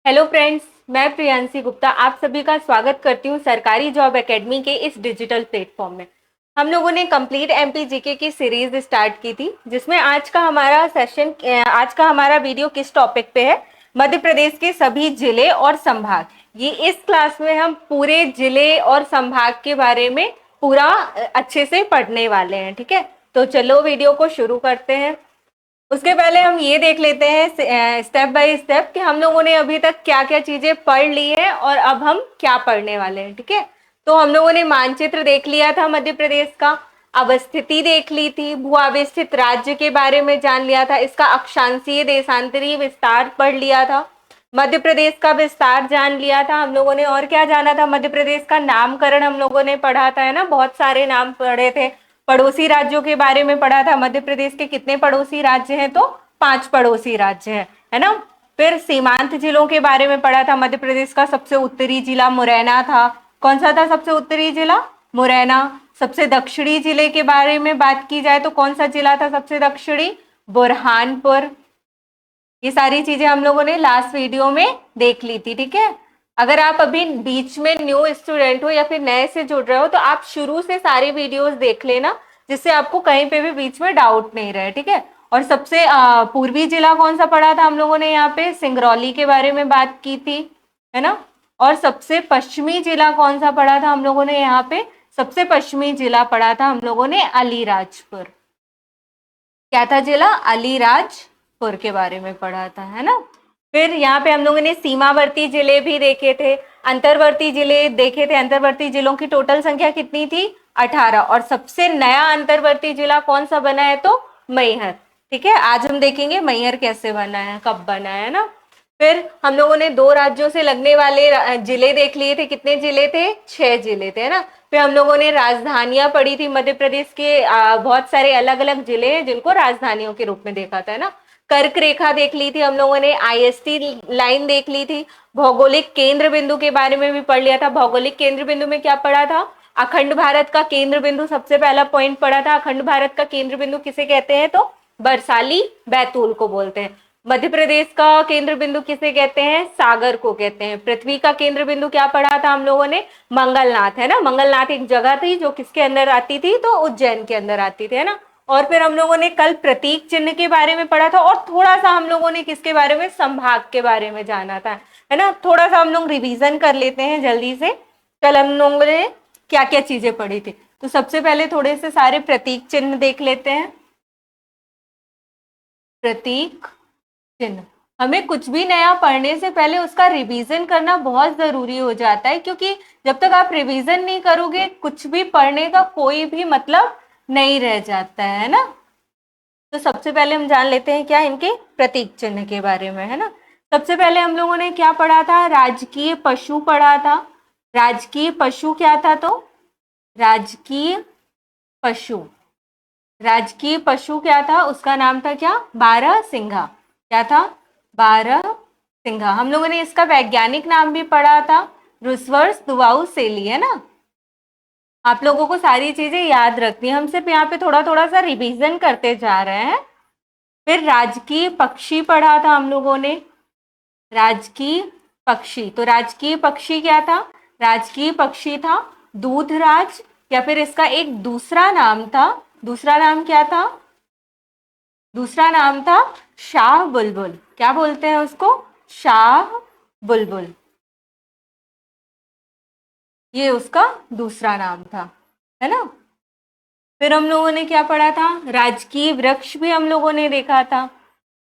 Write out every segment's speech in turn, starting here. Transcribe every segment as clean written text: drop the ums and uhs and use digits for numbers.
Hello friends, मैं प्रियांशी गुप्ता आप सभी का स्वागत करती हूँ सरकारी जॉब एकेडमी के इस डिजिटल प्लेटफॉर्म में। हम लोगों ने कंप्लीट एमपी जीके की सीरीज स्टार्ट की थी, जिसमें आज का हमारा वीडियो किस टॉपिक पे है? मध्य प्रदेश के सभी जिले और संभाग। ये इस क्लास में हम पूरे जिले और संभाग के बारे में पूरा अच्छे से पढ़ने वाले हैं। ठीक है, तो चलो वीडियो को शुरू करते हैं। उसके पहले हम ये देख लेते हैं स्टेप बाय स्टेप कि हम लोगों ने अभी तक क्या क्या चीजें पढ़ ली है और अब हम क्या पढ़ने वाले हैं। ठीक है, तो हम लोगों ने मानचित्र देख लिया था मध्य प्रदेश का, अवस्थिति देख ली थी, भू अवस्थित राज्य के बारे में जान लिया था, इसका अक्षांशीय देशांतरीय विस्तार पढ़ लिया था, मध्य प्रदेश का विस्तार जान लिया था हम लोगों ने। और क्या जाना था? मध्य प्रदेश का नामकरण हम लोगों ने पढ़ा था, है ना, बहुत सारे नाम पढ़े थे। पड़ोसी राज्यों के बारे में पढ़ा था, मध्य प्रदेश के कितने पड़ोसी राज्य हैं? तो 5 पड़ोसी राज्य हैं, है ना। फिर सीमांत जिलों के बारे में पढ़ा था, मध्य प्रदेश का सबसे उत्तरी जिला मुरैना था। कौन सा था सबसे उत्तरी जिला? मुरैना। सबसे दक्षिणी जिले के बारे में बात की जाए तो कौन सा जिला था सबसे दक्षिणी? बुरहानपुर। ये सारी चीजें हम लोगों ने लास्ट वीडियो में देख ली थी। ठीक है, अगर आप अभी बीच में न्यू स्टूडेंट हो या फिर नए से जुड़ रहे हो तो आप शुरू से सारे वीडियोस देख लेना, जिससे आपको कहीं पे भी बीच में डाउट नहीं रहे। ठीक है, और सबसे पूर्वी जिला कौन सा पढ़ा था हम लोगों ने? यहाँ पे सिंगरौली के बारे में बात की थी, है ना। और सबसे पश्चिमी जिला कौन सा पढ़ा था हम लोगों ने? यहाँ पे सबसे पश्चिमी जिला पढ़ा था हम लोगों ने अलीराजपुर। क्या था जिला? अलीराजपुर के बारे में पढ़ा था, है ना। फिर यहाँ पे हम लोगों ने सीमावर्ती जिले भी देखे थे, अंतर्वर्ती जिले देखे थे। अंतर्वर्ती जिलों की टोटल संख्या कितनी थी? 18। और सबसे नया अंतर्वर्ती जिला कौन सा बना है? तो मैहर। ठीक है, आज हम देखेंगे मैहर कैसे बना है, कब बना है ना। फिर हम लोगों ने 2 राज्यों से लगने वाले जिले देख लिए थे। कितने जिले थे? 6 जिले थे, है ना। फिर हम लोगों ने राजधानियां पढ़ी थी। मध्य प्रदेश के बहुत सारे अलग अलग जिले हैं जिनको राजधानियों के रूप में देखा था, है ना। कर्क रेखा देख ली थी हम लोगों ने, आईएसटी लाइन देख ली थी, भौगोलिक केंद्र बिंदु के बारे में भी पढ़ लिया था। भौगोलिक केंद्र बिंदु में क्या पढ़ा था? अखंड भारत का केंद्र बिंदु सबसे पहला पॉइंट पढ़ा था। अखंड भारत का केंद्र बिंदु किसे कहते हैं? तो बरसाली बैतूल को बोलते हैं। मध्य प्रदेश का केंद्र बिंदु किसे कहते हैं? सागर को कहते हैं। पृथ्वी का केंद्र बिंदु क्या पढ़ा था हम लोगों ने? मंगलनाथ, है ना। मंगलनाथ एक जगह थी जो किसके अंदर आती थी? तो उज्जैन के अंदर आती थी, है ना। और फिर हम लोगों ने कल प्रतीक चिन्ह के बारे में पढ़ा था, और थोड़ा सा हम लोगों ने किसके बारे में? संभाग के बारे में जाना था, है ना। थोड़ा सा हम लोग रिवीजन कर लेते हैं जल्दी से। कल हम लोगों ने क्या क्या चीजें पढ़ी थी, तो सबसे पहले थोड़े से सारे प्रतीक चिन्ह देख लेते हैं। प्रतीक चिन्ह, हमें कुछ भी नया पढ़ने से पहले उसका रिवीजन करना बहुत जरूरी हो जाता है, क्योंकि जब तक आप रिवीजन नहीं करोगे कुछ भी पढ़ने का कोई भी मतलब नहीं रह जाता है ना। तो सबसे पहले हम जान लेते हैं क्या इनके प्रतीक चिन्ह के बारे में, है ना। सबसे पहले हम लोगों ने क्या पढ़ा था? राजकीय पशु पढ़ा था। राजकीय पशु क्या था? तो राजकीय पशु, राजकीय पशु क्या था? उसका नाम था क्या? बारहसिंघा। क्या था? बारहसिंघा। हम लोगों ने इसका वैज्ञानिक नाम भी पढ़ा था, रुस्वर्स दुवाउ सेली, है ना। आप लोगों को सारी चीजें याद रखनी है, हम सिर्फ यहाँ पे थोड़ा थोड़ा सा रिवीजन करते जा रहे हैं। फिर राजकीय पक्षी पढ़ा था हम लोगों ने। राजकीय पक्षी, तो राजकीय पक्षी क्या था? राजकीय पक्षी था दूधराज, या फिर इसका एक दूसरा नाम था। दूसरा नाम क्या था? दूसरा नाम था शाह बुलबुल। क्या बोलते हैं उसको? शाह बुलबुल। ये उसका दूसरा नाम था, है ना। फिर हम लोगों ने क्या पढ़ा था? राजकीय वृक्ष भी हम लोगों ने देखा था।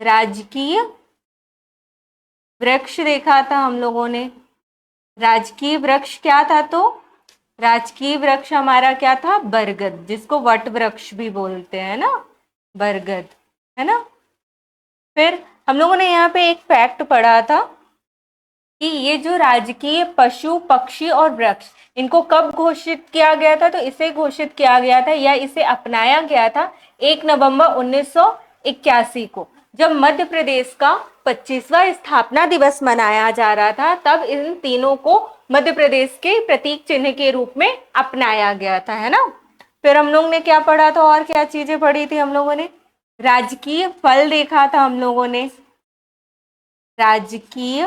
राजकीय वृक्ष देखा था हम लोगों ने। राजकीय वृक्ष क्या था? तो राजकीय वृक्ष हमारा क्या था? बरगद, जिसको वट वृक्ष भी बोलते हैं ना, बरगद, है ना। फिर हम लोगों ने यहाँ पे एक फैक्ट पढ़ा था कि ये जो राजकीय पशु पक्षी और वृक्ष, इनको कब घोषित किया गया था? तो इसे घोषित किया गया था या इसे अपनाया गया था 1 नवंबर 1981 को, जब मध्य प्रदेश का 25वां स्थापना दिवस मनाया जा रहा था। तब इन तीनों को मध्य प्रदेश के प्रतीक चिन्ह के रूप में अपनाया गया था, है ना। फिर हम लोग ने क्या पढ़ा था, और क्या चीजें पढ़ी थी हम लोगों ने? राजकीय फल देखा था हम लोगों ने। राजकीय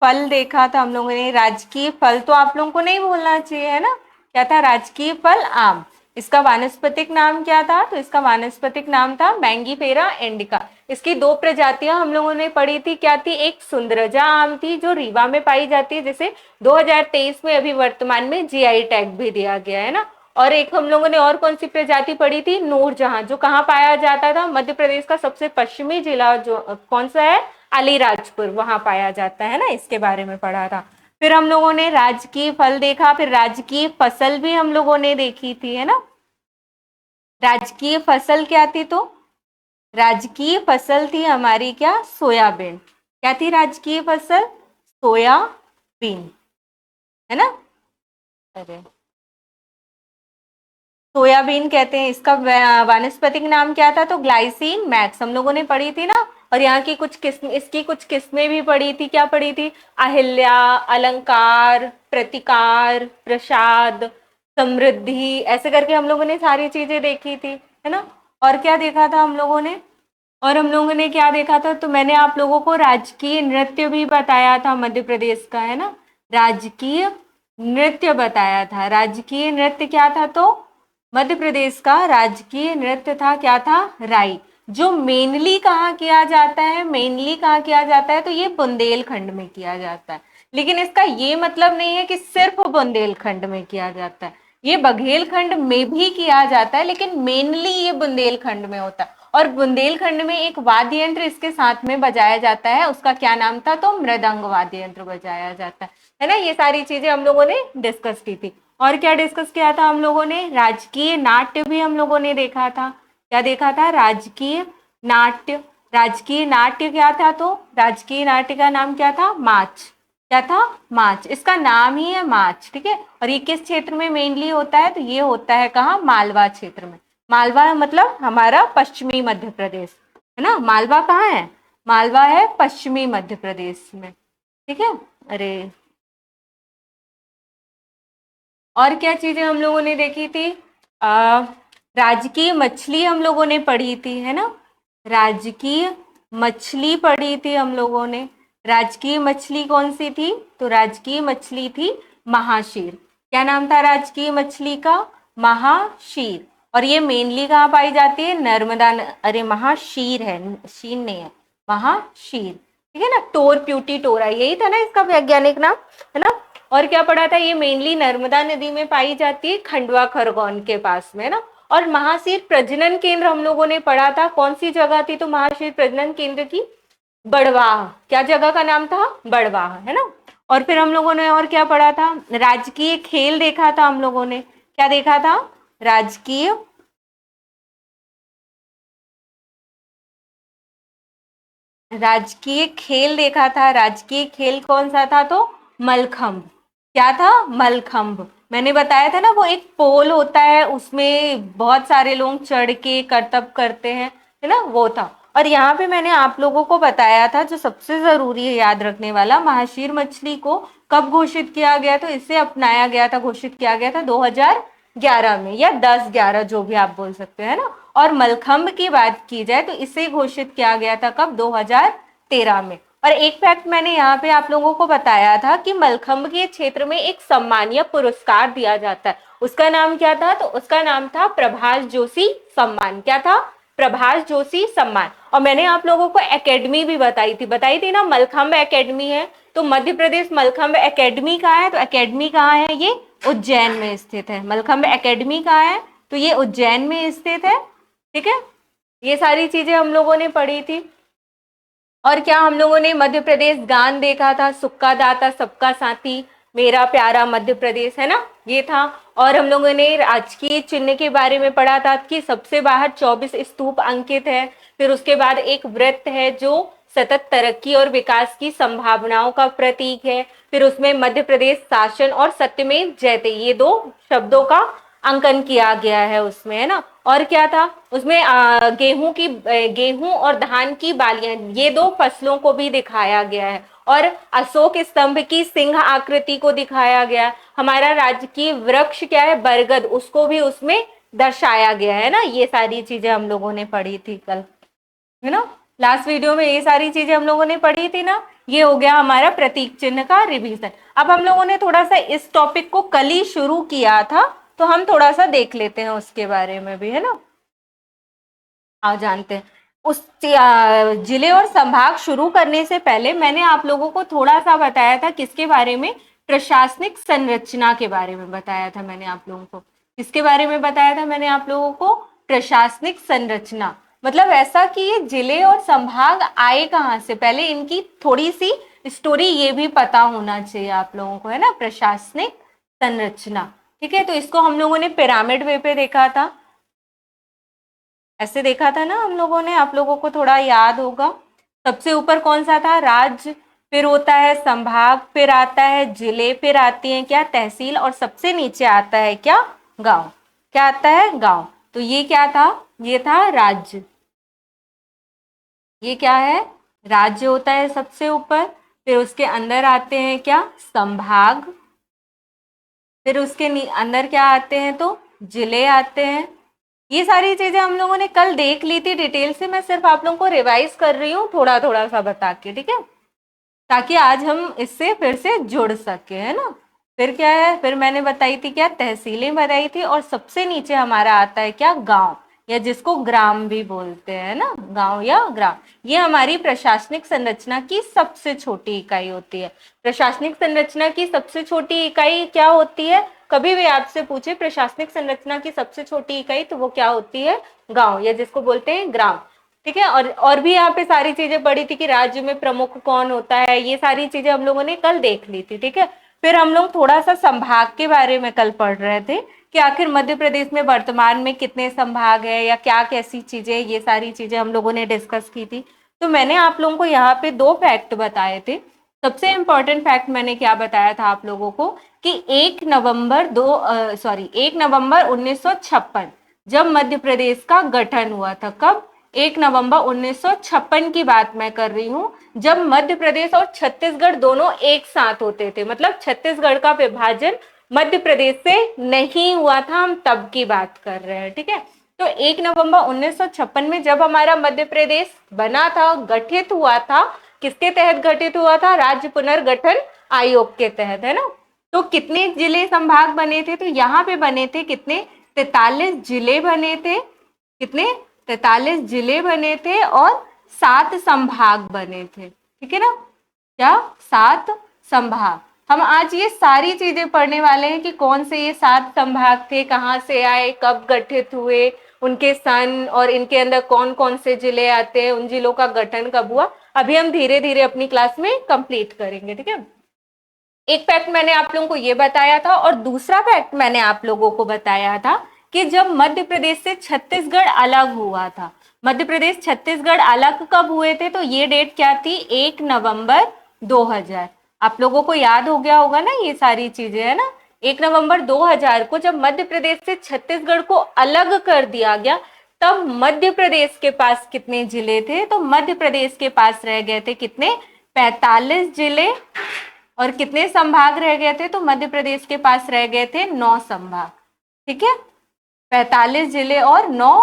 फल देखा था हम लोगों ने, राजकीय फल तो आप लोगों को नहीं भूलना चाहिए, है ना। क्या था? राजकीय फल आम। इसका वानस्पतिक नाम क्या था? तो इसका वानस्पतिक नाम था मैंगीफेरा इंडिका। इसकी दो प्रजातियां हम लोगों ने पढ़ी थी, क्या थी? एक सुंदरजा आम थी जो रीवा में पाई जाती है, जिसे 2023 में अभी वर्तमान में जीआई टैग भी दिया गया है ना। और एक हम लोगों ने और कौन सी प्रजाति पढ़ी थी? नूरजहां, जो कहाँ पाया जाता था? मध्य प्रदेश का सबसे पश्चिमी जिला जो कौन सा है? अलीराजपुर, वहां पाया जाता है ना। इसके बारे में पढ़ा था। फिर हम लोगों ने राजकीय फल देखा, फिर राजकीय फसल भी हम लोगों ने देखी थी, है ना। राजकीय फसल क्या थी? तो राजकीय फसल थी हमारी क्या? सोयाबीन। क्या थी राजकीय फसल? सोयाबीन, है ना। अरे, सोयाबीन कहते हैं। इसका वानस्पतिक नाम क्या था? तो ग्लाइसिन मैक्स, हम लोगों ने पढ़ी थी ना। और यहाँ की कुछ किस्म, इसकी कुछ किस्में भी पढ़ी थी। क्या पढ़ी थी? अहिल्या, अलंकार, प्रतिकार, प्रसाद, समृद्धि, ऐसे करके हम लोगों ने सारी चीजें देखी थी, है ना। और क्या देखा था हम लोगों ने? और हम लोगों ने क्या देखा था? तो मैंने आप लोगों को राजकीय नृत्य भी बताया था मध्य प्रदेश का, है ना। राजकीय नृत्य बताया था। राजकीय नृत्य क्या था? तो मध्य प्रदेश का राजकीय नृत्य था, क्या था? राई। जो मेनली कहाँ किया जाता है? मेनली कहाँ किया जाता है? तो ये बुंदेलखंड में किया जाता है। लेकिन इसका ये मतलब नहीं है कि सिर्फ बुंदेलखंड में किया जाता है, ये बघेलखंड में भी किया जाता है, लेकिन मेनली ये बुंदेलखंड में होता है। और बुंदेलखंड में एक वाद्य यंत्र इसके साथ में बजाया जाता है, उसका क्या नाम था? तो मृदंग वाद्य यंत्र बजाया जाता है ना। ये सारी चीजें हम लोगों ने डिस्कस की थी। और क्या डिस्कस किया था हम लोगों ने? राजकीय नाट्य भी हम लोगों ने देखा था। क्या देखा था? राजकीय नाट्य। राजकीय नाट्य क्या था? तो राजकीय नाट्य का नाम क्या था? माच। क्या था? माच। इसका नाम ही है माच, ठीक है। और ये किस क्षेत्र में मेनली होता है? तो ये होता है कहाँ? मालवा क्षेत्र में। मालवा मतलब हमारा पश्चिमी मध्य प्रदेश, है ना। मालवा कहाँ है? मालवा है पश्चिमी मध्य प्रदेश में, ठीक है। अरे, और क्या चीजें हम लोगों ने देखी थी? आ, राजकीय मछली हम लोगों ने पढ़ी थी, है ना। राजकीय मछली पढ़ी थी हम लोगों ने। राजकीय मछली कौन सी थी? तो राजकीय मछली थी महाशीर। क्या नाम था राजकीय मछली का? महाशीर। और ये मेनली कहाँ पाई जाती है? नर्मदा अरे, महाशीर है, शीर नहीं है, महाशीर, ठीक है ना। टोर प्यूटी टोरा, यही था ना इसका वैज्ञानिक नाम, है ना। और क्या पढ़ा था? ये मेनली नर्मदा नदी में पाई जाती है, खंडवा खरगोन के पास में ना। और महाशीर प्रजनन केंद्र हम लोगों ने पढ़ा था, कौन सी जगह थी? तो महाशीर प्रजनन केंद्र की बड़वाह। क्या जगह का नाम था? बड़वाह, है ना। और फिर हम लोगों ने और क्या पढ़ा था? राजकीय खेल देखा था हम लोगों ने। क्या देखा था? राजकीय राजकीय खेल देखा था। राजकीय खेल कौन सा था? तो मलखंभ। क्या था? मलखंभ। मैंने बताया था ना, वो एक पोल होता है, उसमें बहुत सारे लोग चढ़ के करतब करते हैं, है ना, वो था। और यहाँ पे मैंने आप लोगों को बताया था, जो सबसे जरूरी है याद रखने वाला, महाशीर मछली को कब घोषित किया गया? तो इसे अपनाया गया था, घोषित किया गया था 2011 में, या 10-11 जो भी आप बोल सकते हैं ना। और मलखंभ की बात की जाए तो इसे घोषित किया गया था कब? 2013 में। और एक फैक्ट मैंने यहाँ पे आप लोगों को बताया था कि मलखंभ के क्षेत्र में एक सम्मानीय पुरस्कार दिया जाता है, उसका नाम क्या था? तो उसका नाम था प्रभाष जोशी सम्मान। क्या था? प्रभाष जोशी सम्मान। और मैंने आप लोगों को एकेडमी भी बताई थी ना, मलखंभ एकेडमी है। तो मध्य प्रदेश मलखंभ एकेडमी कहाँ है? तो एकेडमी कहाँ है? ये उज्जैन में स्थित है। मलखंभ एकेडमी कहाँ है? तो ये उज्जैन में स्थित है, ठीक है। ये सारी चीजें हम लोगों ने पढ़ी थी। और क्या हम लोगों ने मध्य प्रदेश गान देखा था? सुक्का दाता सबका साथी, मेरा प्यारा मध्य प्रदेश, है ना, ये था। और हम लोगों ने राजकीय चिन्ह के बारे में पढ़ा था कि सबसे बाहर 24 स्तूप अंकित है। फिर उसके बाद एक वृत्त है जो सतत तरक्की और विकास की संभावनाओं का प्रतीक है। फिर उसमें मध्य प्रदेश शासन और सत्यमेव जयते, ये दो शब्दों का अंकन किया गया है उसमें, है ना। और क्या था उसमें? गेहूं और धान की बालियां, ये दो फसलों को भी दिखाया गया है। और अशोक स्तंभ की सिंह आकृति को दिखाया गया। हमारा राजकीय वृक्ष क्या है? बरगद, उसको भी उसमें दर्शाया गया है ना। ये सारी चीजें हम लोगों ने पढ़ी थी कल, है ना। लास्ट वीडियो में ये सारी चीजें हम लोगों ने पढ़ी थी ना। ये हो गया हमारा प्रतीक चिन्ह का रिवीजन। अब हम लोगों ने थोड़ा सा इस टॉपिक को कल ही शुरू किया था, तो हम थोड़ा सा देख लेते हैं उसके बारे में भी, है ना। आ जानते हैं उस जिले और संभाग शुरू करने से पहले मैंने आप लोगों को थोड़ा सा बताया था किसके बारे में, प्रशासनिक संरचना के बारे में बताया था मैंने आप लोगों को। किसके बारे में बताया था मैंने आप लोगों को, प्रशासनिक संरचना। मतलब ऐसा कि ये जिले और संभाग आए कहाँ से, पहले इनकी थोड़ी सी स्टोरी ये भी पता होना चाहिए आप लोगों को, है ना, प्रशासनिक संरचना। ठीक है, तो इसको हम लोगों ने पिरामिड वे पे देखा था, ऐसे देखा था ना हम लोगों ने, आप लोगों को थोड़ा याद होगा। सबसे ऊपर कौन सा था, राज्य, फिर होता है संभाग, फिर आता है जिले, फिर आती है क्या, तहसील, और सबसे नीचे आता है क्या, गांव। क्या आता है, गांव। तो ये क्या था, ये था राज्य। ये क्या है, राज्य होता है सबसे ऊपर। फिर उसके अंदर आते हैं क्या, संभाग। फिर उसके अंदर क्या आते हैं, तो जिले आते हैं। ये सारी चीजें हम लोगों ने कल देख ली थी डिटेल से, मैं सिर्फ आप लोगों को रिवाइज कर रही हूँ थोड़ा थोड़ा सा बता के, ठीक है, ताकि आज हम इससे फिर से जुड़ सके, है ना। फिर क्या है, फिर मैंने बताई थी क्या, तहसीलें बताई थी, और सबसे नीचे हमारा आता है क्या, गांव, या जिसको ग्राम भी बोलते हैं ना, गांव या ग्राम। ये हमारी प्रशासनिक संरचना की सबसे छोटी इकाई होती है। प्रशासनिक संरचना की सबसे छोटी इकाई क्या होती है, कभी भी आपसे पूछे प्रशासनिक संरचना की सबसे छोटी इकाई, तो वो क्या होती है, गांव, या जिसको बोलते हैं ग्राम। ठीक है, और भी यहाँ पे सारी चीजें पढ़ी थी कि राज्य में प्रमुख कौन होता है, ये सारी चीजें हम लोगों ने कल देख ली थी। ठीक है, फिर हम लोग थोड़ा सा संभाग के बारे में कल पढ़ रहे थे कि आखिर मध्य प्रदेश में वर्तमान में कितने संभाग है, या क्या कैसी चीजें, ये सारी चीजें हम लोगों ने डिस्कस की थी। तो मैंने आप लोगों को यहाँ पे दो फैक्ट बताए थे। सबसे इंपॉर्टेंट फैक्ट मैंने क्या बताया था आप लोगों को, कि 1 नवंबर 1956 जब मध्य प्रदेश का गठन हुआ था। कब, 1 नवंबर 1956 की बात मैं कर रही हूँ, जब मध्य प्रदेश और छत्तीसगढ़ दोनों एक साथ होते थे। मतलब छत्तीसगढ़ का विभाजन मध्य प्रदेश से नहीं हुआ था, हम तब की बात कर रहे हैं। ठीक है, तो 1 नवंबर 1956 में जब हमारा मध्य प्रदेश बना था, गठित हुआ था, किसके तहत गठित हुआ था, राज्य पुनर्गठन आयोग के तहत, है ना। तो कितने जिले संभाग बने थे, तो यहाँ पे बने थे कितने, 43 जिले बने थे। कितने, 43 जिले बने थे, और 7 संभाग बने थे। ठीक है ना, क्या, 7 संभाग। हम आज ये सारी चीजें पढ़ने वाले हैं कि कौन से ये 7 संभाग थे, कहाँ से आए, कब गठित हुए, उनके सन, और इनके अंदर कौन कौन से जिले आते हैं, उन जिलों का गठन कब हुआ। अभी हम धीरे धीरे अपनी क्लास में कंप्लीट करेंगे। ठीक है, एक फैक्ट मैंने आप लोगों को ये बताया था, और दूसरा फैक्ट मैंने आप लोगों को बताया था कि जब मध्य प्रदेश से छत्तीसगढ़ अलग हुआ था, मध्य प्रदेश छत्तीसगढ़ अलग कब हुए थे, तो ये डेट क्या थी, 1 नवंबर 2000। आप लोगों को याद हो गया होगा ना ये सारी चीजें, है ना। 1 नवंबर 2000 को जब मध्य प्रदेश से छत्तीसगढ़ को अलग कर दिया गया, तब मध्य प्रदेश के पास कितने जिले थे, तो मध्य प्रदेश के पास रह गए थे कितने, 45 जिले, और कितने संभाग रह गए थे, तो मध्य प्रदेश के पास रह गए थे 9 संभाग। ठीक है, 45 जिले और 9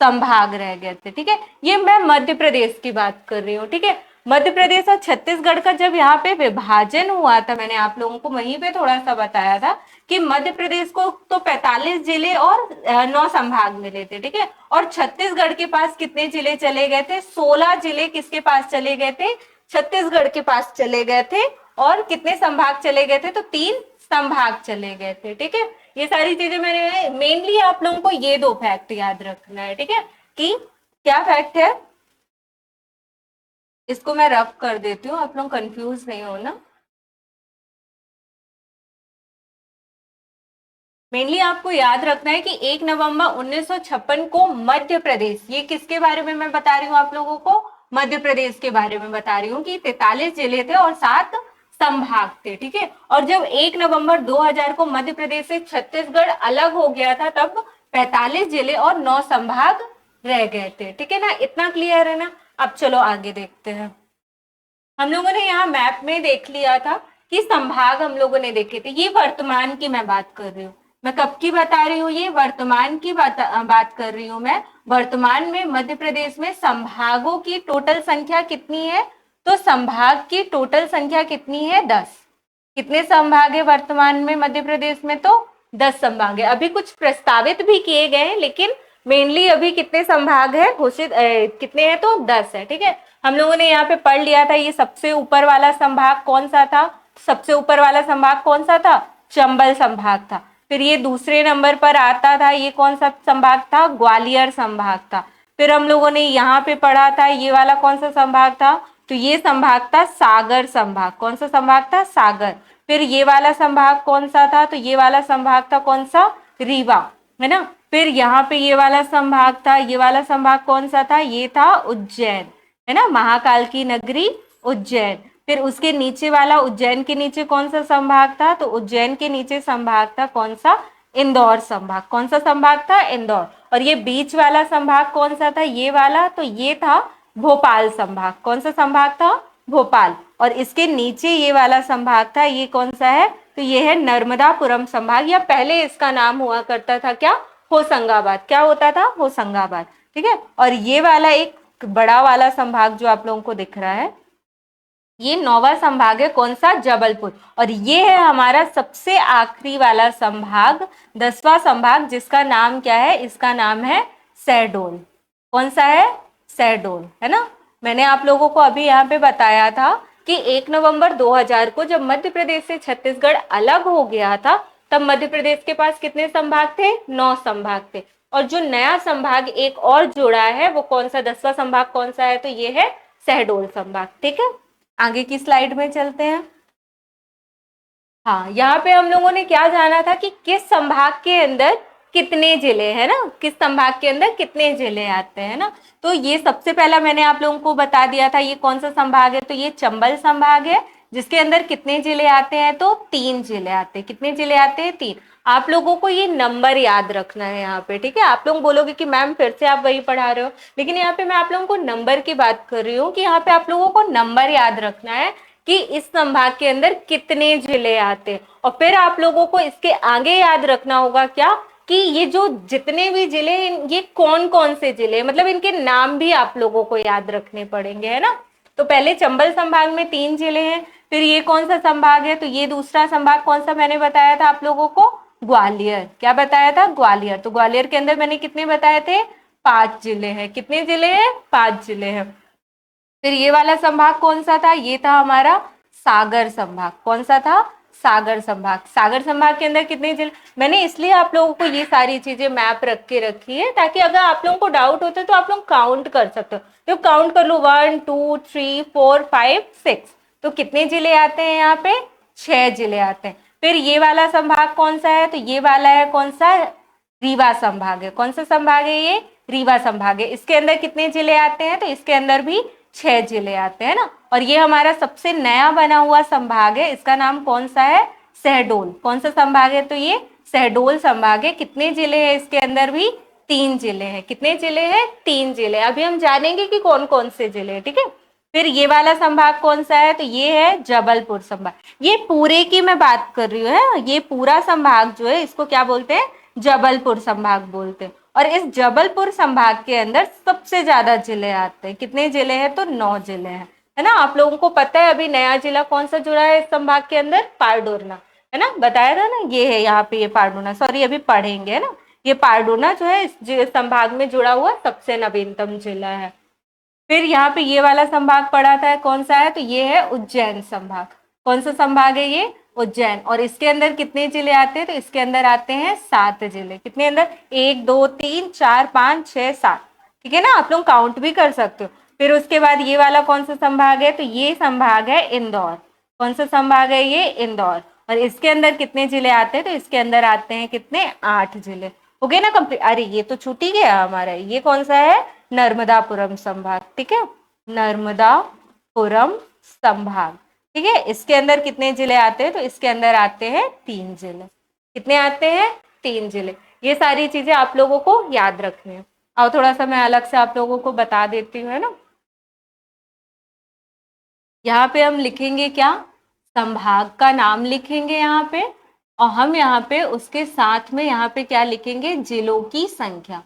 संभाग रह गए थे। ठीक है, ये मैं मध्य प्रदेश की बात कर रही हूँ। ठीक है, मध्य प्रदेश और छत्तीसगढ़ का जब यहाँ पे विभाजन हुआ था, मैंने आप लोगों को वहीं पे थोड़ा सा बताया था कि मध्य प्रदेश को तो 45 जिले और 9 संभाग मिले थे। ठीक है, और छत्तीसगढ़ के पास कितने जिले चले गए थे, 16 जिले किसके पास चले गए थे, छत्तीसगढ़ के पास चले गए थे। और कितने संभाग चले गए थे, तो 3 संभाग चले गए थे। ठीक है, ये सारी चीजें मैंने मेनली आप लोगों को ये दो फैक्ट याद रखना है। ठीक है, कि क्या फैक्ट है, इसको मैं रफ कर देती हूँ, आप लोग कंफ्यूज नहीं हो ना। मेनली आपको याद रखना है कि 1 नवंबर 1956 को मध्य प्रदेश, ये किसके बारे में मैं बता रही हूँ आप लोगों को, मध्य प्रदेश के बारे में बता रही हूँ कि 43 जिले थे और 7 संभाग थे। ठीक है, और जब 1 नवंबर 2000 को मध्य प्रदेश से छत्तीसगढ़ अलग हो गया था, तब 45 जिले और 9 संभाग रह गए थे। ठीक है ना, इतना क्लियर है ना। अब चलो आगे देखते हैं। हम लोगों ने यहाँ मैप में देख लिया था कि संभाग हम लोगों ने देखे थे। ये वर्तमान की मैं बात कर रही हूँ, मैं कब की बता रही हूँ, ये वर्तमान की बात कर रही हूँ मैं। वर्तमान में मध्य प्रदेश में संभागों की टोटल संख्या कितनी है, तो संभाग की टोटल संख्या कितनी है? 10। कितने संभाग है वर्तमान में मध्य प्रदेश में? तो 10 संभाग है। अभी कुछ प्रस्तावित भी किए गए हैं, लेकिन मेनली अभी कितने संभाग है घोषित, कितने हैं? तो 10 है। ठीक है, हम लोगों ने यहाँ पे पढ़ लिया था। ये सबसे ऊपर वाला संभाग कौन सा था? सबसे ऊपर वाला संभाग कौन सा था? चंबल संभाग था। फिर ये दूसरे नंबर पर आता था, ये कौन सा संभाग था? ग्वालियर संभाग था। फिर हम लोगों ने यहाँ पे पढ़ा था, ये वाला कौन सा संभाग था? तो ये संभाग था सागर संभाग। कौन सा संभाग था? सागर। फिर ये वाला संभाग कौन सा था? तो ये वाला संभाग था कौन सा? रीवा, है ना। फिर यहाँ पे ये वाला संभाग था, ये वाला संभाग कौन सा था? ये था उज्जैन, है ना, महाकाल की नगरी उज्जैन। फिर उसके नीचे वाला, उज्जैन के नीचे कौन सा संभाग था? तो उज्जैन के नीचे संभाग था कौन सा? इंदौर संभाग। कौन सा संभाग था? इंदौर। और ये बीच वाला संभाग कौन सा था? ये वाला, तो ये था भोपाल संभाग। कौन सा संभाग था? भोपाल। और इसके नीचे ये वाला संभाग था, ये कौन सा है? तो ये है नर्मदापुरम संभाग, या पहले इसका नाम हुआ करता था क्या? होशंगाबाद। क्या होता था? होशंगाबाद। ठीक है, और ये वाला एक बड़ा वाला संभाग जो आप लोगों को दिख रहा है, ये 9वां संभाग है। कौन सा? जबलपुर। और ये है हमारा सबसे आखिरी वाला संभाग, 10वां संभाग, जिसका नाम क्या है? इसका नाम है शहडोल। कौन सा है? शहडोल, है ना। मैंने आप लोगों को अभी यहाँ पे बताया था कि 1 नवंबर 2000 को जब मध्य प्रदेश से छत्तीसगढ़ अलग हो गया था, तब मध्य प्रदेश के पास कितने संभाग थे? 9 संभाग थे। और जो नया संभाग एक और जुड़ा है, वो कौन सा? 10वां संभाग कौन सा है? तो ये है शहडोल संभाग। ठीक है, आगे की स्लाइड में चलते हैं। हाँ, यहाँ पे हम लोगों ने क्या जाना था कि किस संभाग के अंदर कितने जिले हैं ना, किस संभाग के अंदर कितने जिले आते हैं ना। तो ये सबसे पहला मैंने आप लोगों को बता दिया था, ये कौन सा संभाग है? तो ये चंबल संभाग है, जिसके अंदर कितने जिले आते हैं? तो 3 जिले आते हैं। कितने जिले आते हैं? 3। आप लोगों को ये नंबर याद रखना है यहाँ पे। ठीक है, आप लोग बोलोगे कि मैम फिर से आप वही पढ़ा रहे हो, लेकिन यहाँ पे मैं आप लोगों को नंबर की बात कर रही हूँ कि यहाँ पे आप लोगों को नंबर याद रखना है कि इस संभाग के अंदर कितने जिले आते हैं। और फिर आप लोगों को इसके आगे याद रखना होगा क्या? कि ये जो जितने भी जिले, ये कौन कौन से जिले, मतलब इनके नाम भी आप लोगों को याद रखने पड़ेंगे, है ना। तो पहले चंबल संभाग में 3 जिले हैं। फिर ये कौन सा संभाग है? तो ये दूसरा संभाग कौन सा मैंने बताया था आप लोगों को? ग्वालियर। क्या बताया था? ग्वालियर। तो ग्वालियर के अंदर मैंने कितने बताए थे? 5 जिले हैं। कितने जिले हैं? 5 जिले हैं। फिर ये वाला संभाग कौन सा था? ये था हमारा सागर संभाग। कौन सा था? सागर संभाग। सागर संभाग के अंदर कितने जिले? मैंने इसलिए आप लोगों को ये सारी चीजें मैप रख के रखी है, ताकि अगर आप लोगों को डाउट होता है तो आप लोग काउंट कर सकते हो। तो काउंट कर लो, 1 2 3 4 5 6। तो कितने जिले आते हैं यहाँ पे? 6 जिले आते हैं। फिर ये वाला संभाग कौन सा है? तो ये वाला है कौन सा? रीवा संभाग है। कौन सा संभाग है? ये रीवा संभाग है। इसके अंदर कितने जिले आते हैं? तो इसके अंदर भी 6 जिले आते हैं ना। और ये हमारा सबसे नया बना हुआ संभाग है, इसका नाम कौन सा है? शहडोल। कौन सा संभाग है? तो ये शहडोल संभाग है। कितने जिले हैं इसके अंदर? भी 3 जिले हैं। कितने जिले हैं? 3 जिले। अभी हम जानेंगे कि कौन कौन से जिले हैं। ठीक है, फिर ये वाला संभाग कौन सा है? तो ये है जबलपुर संभाग। ये पूरे की मैं बात कर रही हूँ, ये पूरा संभाग जो है इसको क्या बोलते हैं? जबलपुर संभाग बोलते हैं। और इस जबलपुर संभाग के अंदर सबसे ज्यादा जिले आते हैं। कितने जिले हैं? तो 9 जिले हैं, है ना। आप लोगों को पता है अभी नया जिला कौन सा जुड़ा है इस संभाग के अंदर? पारडोरना, है ना, बताया था ना। ये है यहाँ पे, ये पारडोरना, सॉरी अभी पढ़ेंगे, है ना। ये पारडोरना जो है इस संभाग में जुड़ा हुआ सबसे नवीनतम जिला है। फिर यहाँ पे ये वाला संभाग पड़ा था, कौन सा है? तो ये है उज्जैन संभाग। कौन सा संभाग है ये? उज्जैन। और इसके अंदर कितने जिले आते हैं? तो इसके अंदर आते हैं 7 जिले। कितने अंदर? 1 2 3 4 5 6 7। ठीक है ना, आप लोग काउंट भी कर सकते हो। फिर उसके बाद ये वाला कौन सा संभाग है? तो ये संभाग है इंदौर। कौन सा संभाग है ये? इंदौर। और इसके अंदर कितने जिले आते हैं? तो इसके अंदर आते हैं कितने? 8 जिले। हो गए ना कंप्लीट? अरे ये तो छूट ही गया हमारा। ये कौन सा है? नर्मदापुरम संभाग। ठीक है, नर्मदापुरम संभाग। ठीक है, इसके अंदर कितने जिले आते हैं? तो इसके अंदर आते हैं 3 जिले। कितने आते हैं? 3 जिले। ये सारी चीजें आप लोगों को याद रखनी है। और थोड़ा सा मैं अलग से आप लोगों को बता देती हूँ, है ना। यहाँ पे हम लिखेंगे क्या? संभाग का नाम लिखेंगे यहाँ पे, और हम यहाँ पे उसके साथ में यहाँ पे क्या लिखेंगे? जिलों की संख्या।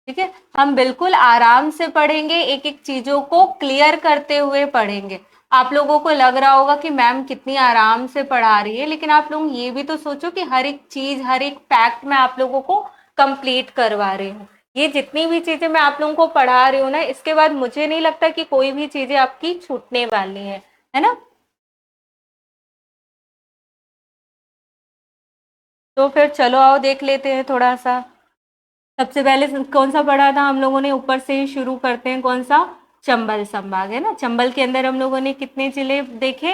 ठीक है, हम बिल्कुल आराम से पढ़ेंगे, एक एक चीजों को क्लियर करते हुए पढ़ेंगे। आप लोगों को लग रहा होगा कि मैम कितनी आराम से पढ़ा रही है, लेकिन आप लोग ये भी तो सोचो कि हर एक चीज, हर एक फैक्ट मैं आप लोगों को कंप्लीट करवा रही हूँ। ये जितनी भी चीजें मैं आप लोगों को पढ़ा रही हूँ ना, इसके बाद मुझे नहीं लगता कि कोई भी चीजें आपकी छूटने वाली है ना। तो फिर चलो आओ देख लेते हैं थोड़ा सा। सबसे पहले कौन सा पढ़ा था हम लोगों ने, ऊपर से ही शुरू करते हैं। कौन सा? चंबल संभाग है ना। चंबल के अंदर हम लोगों ने कितने जिले देखे?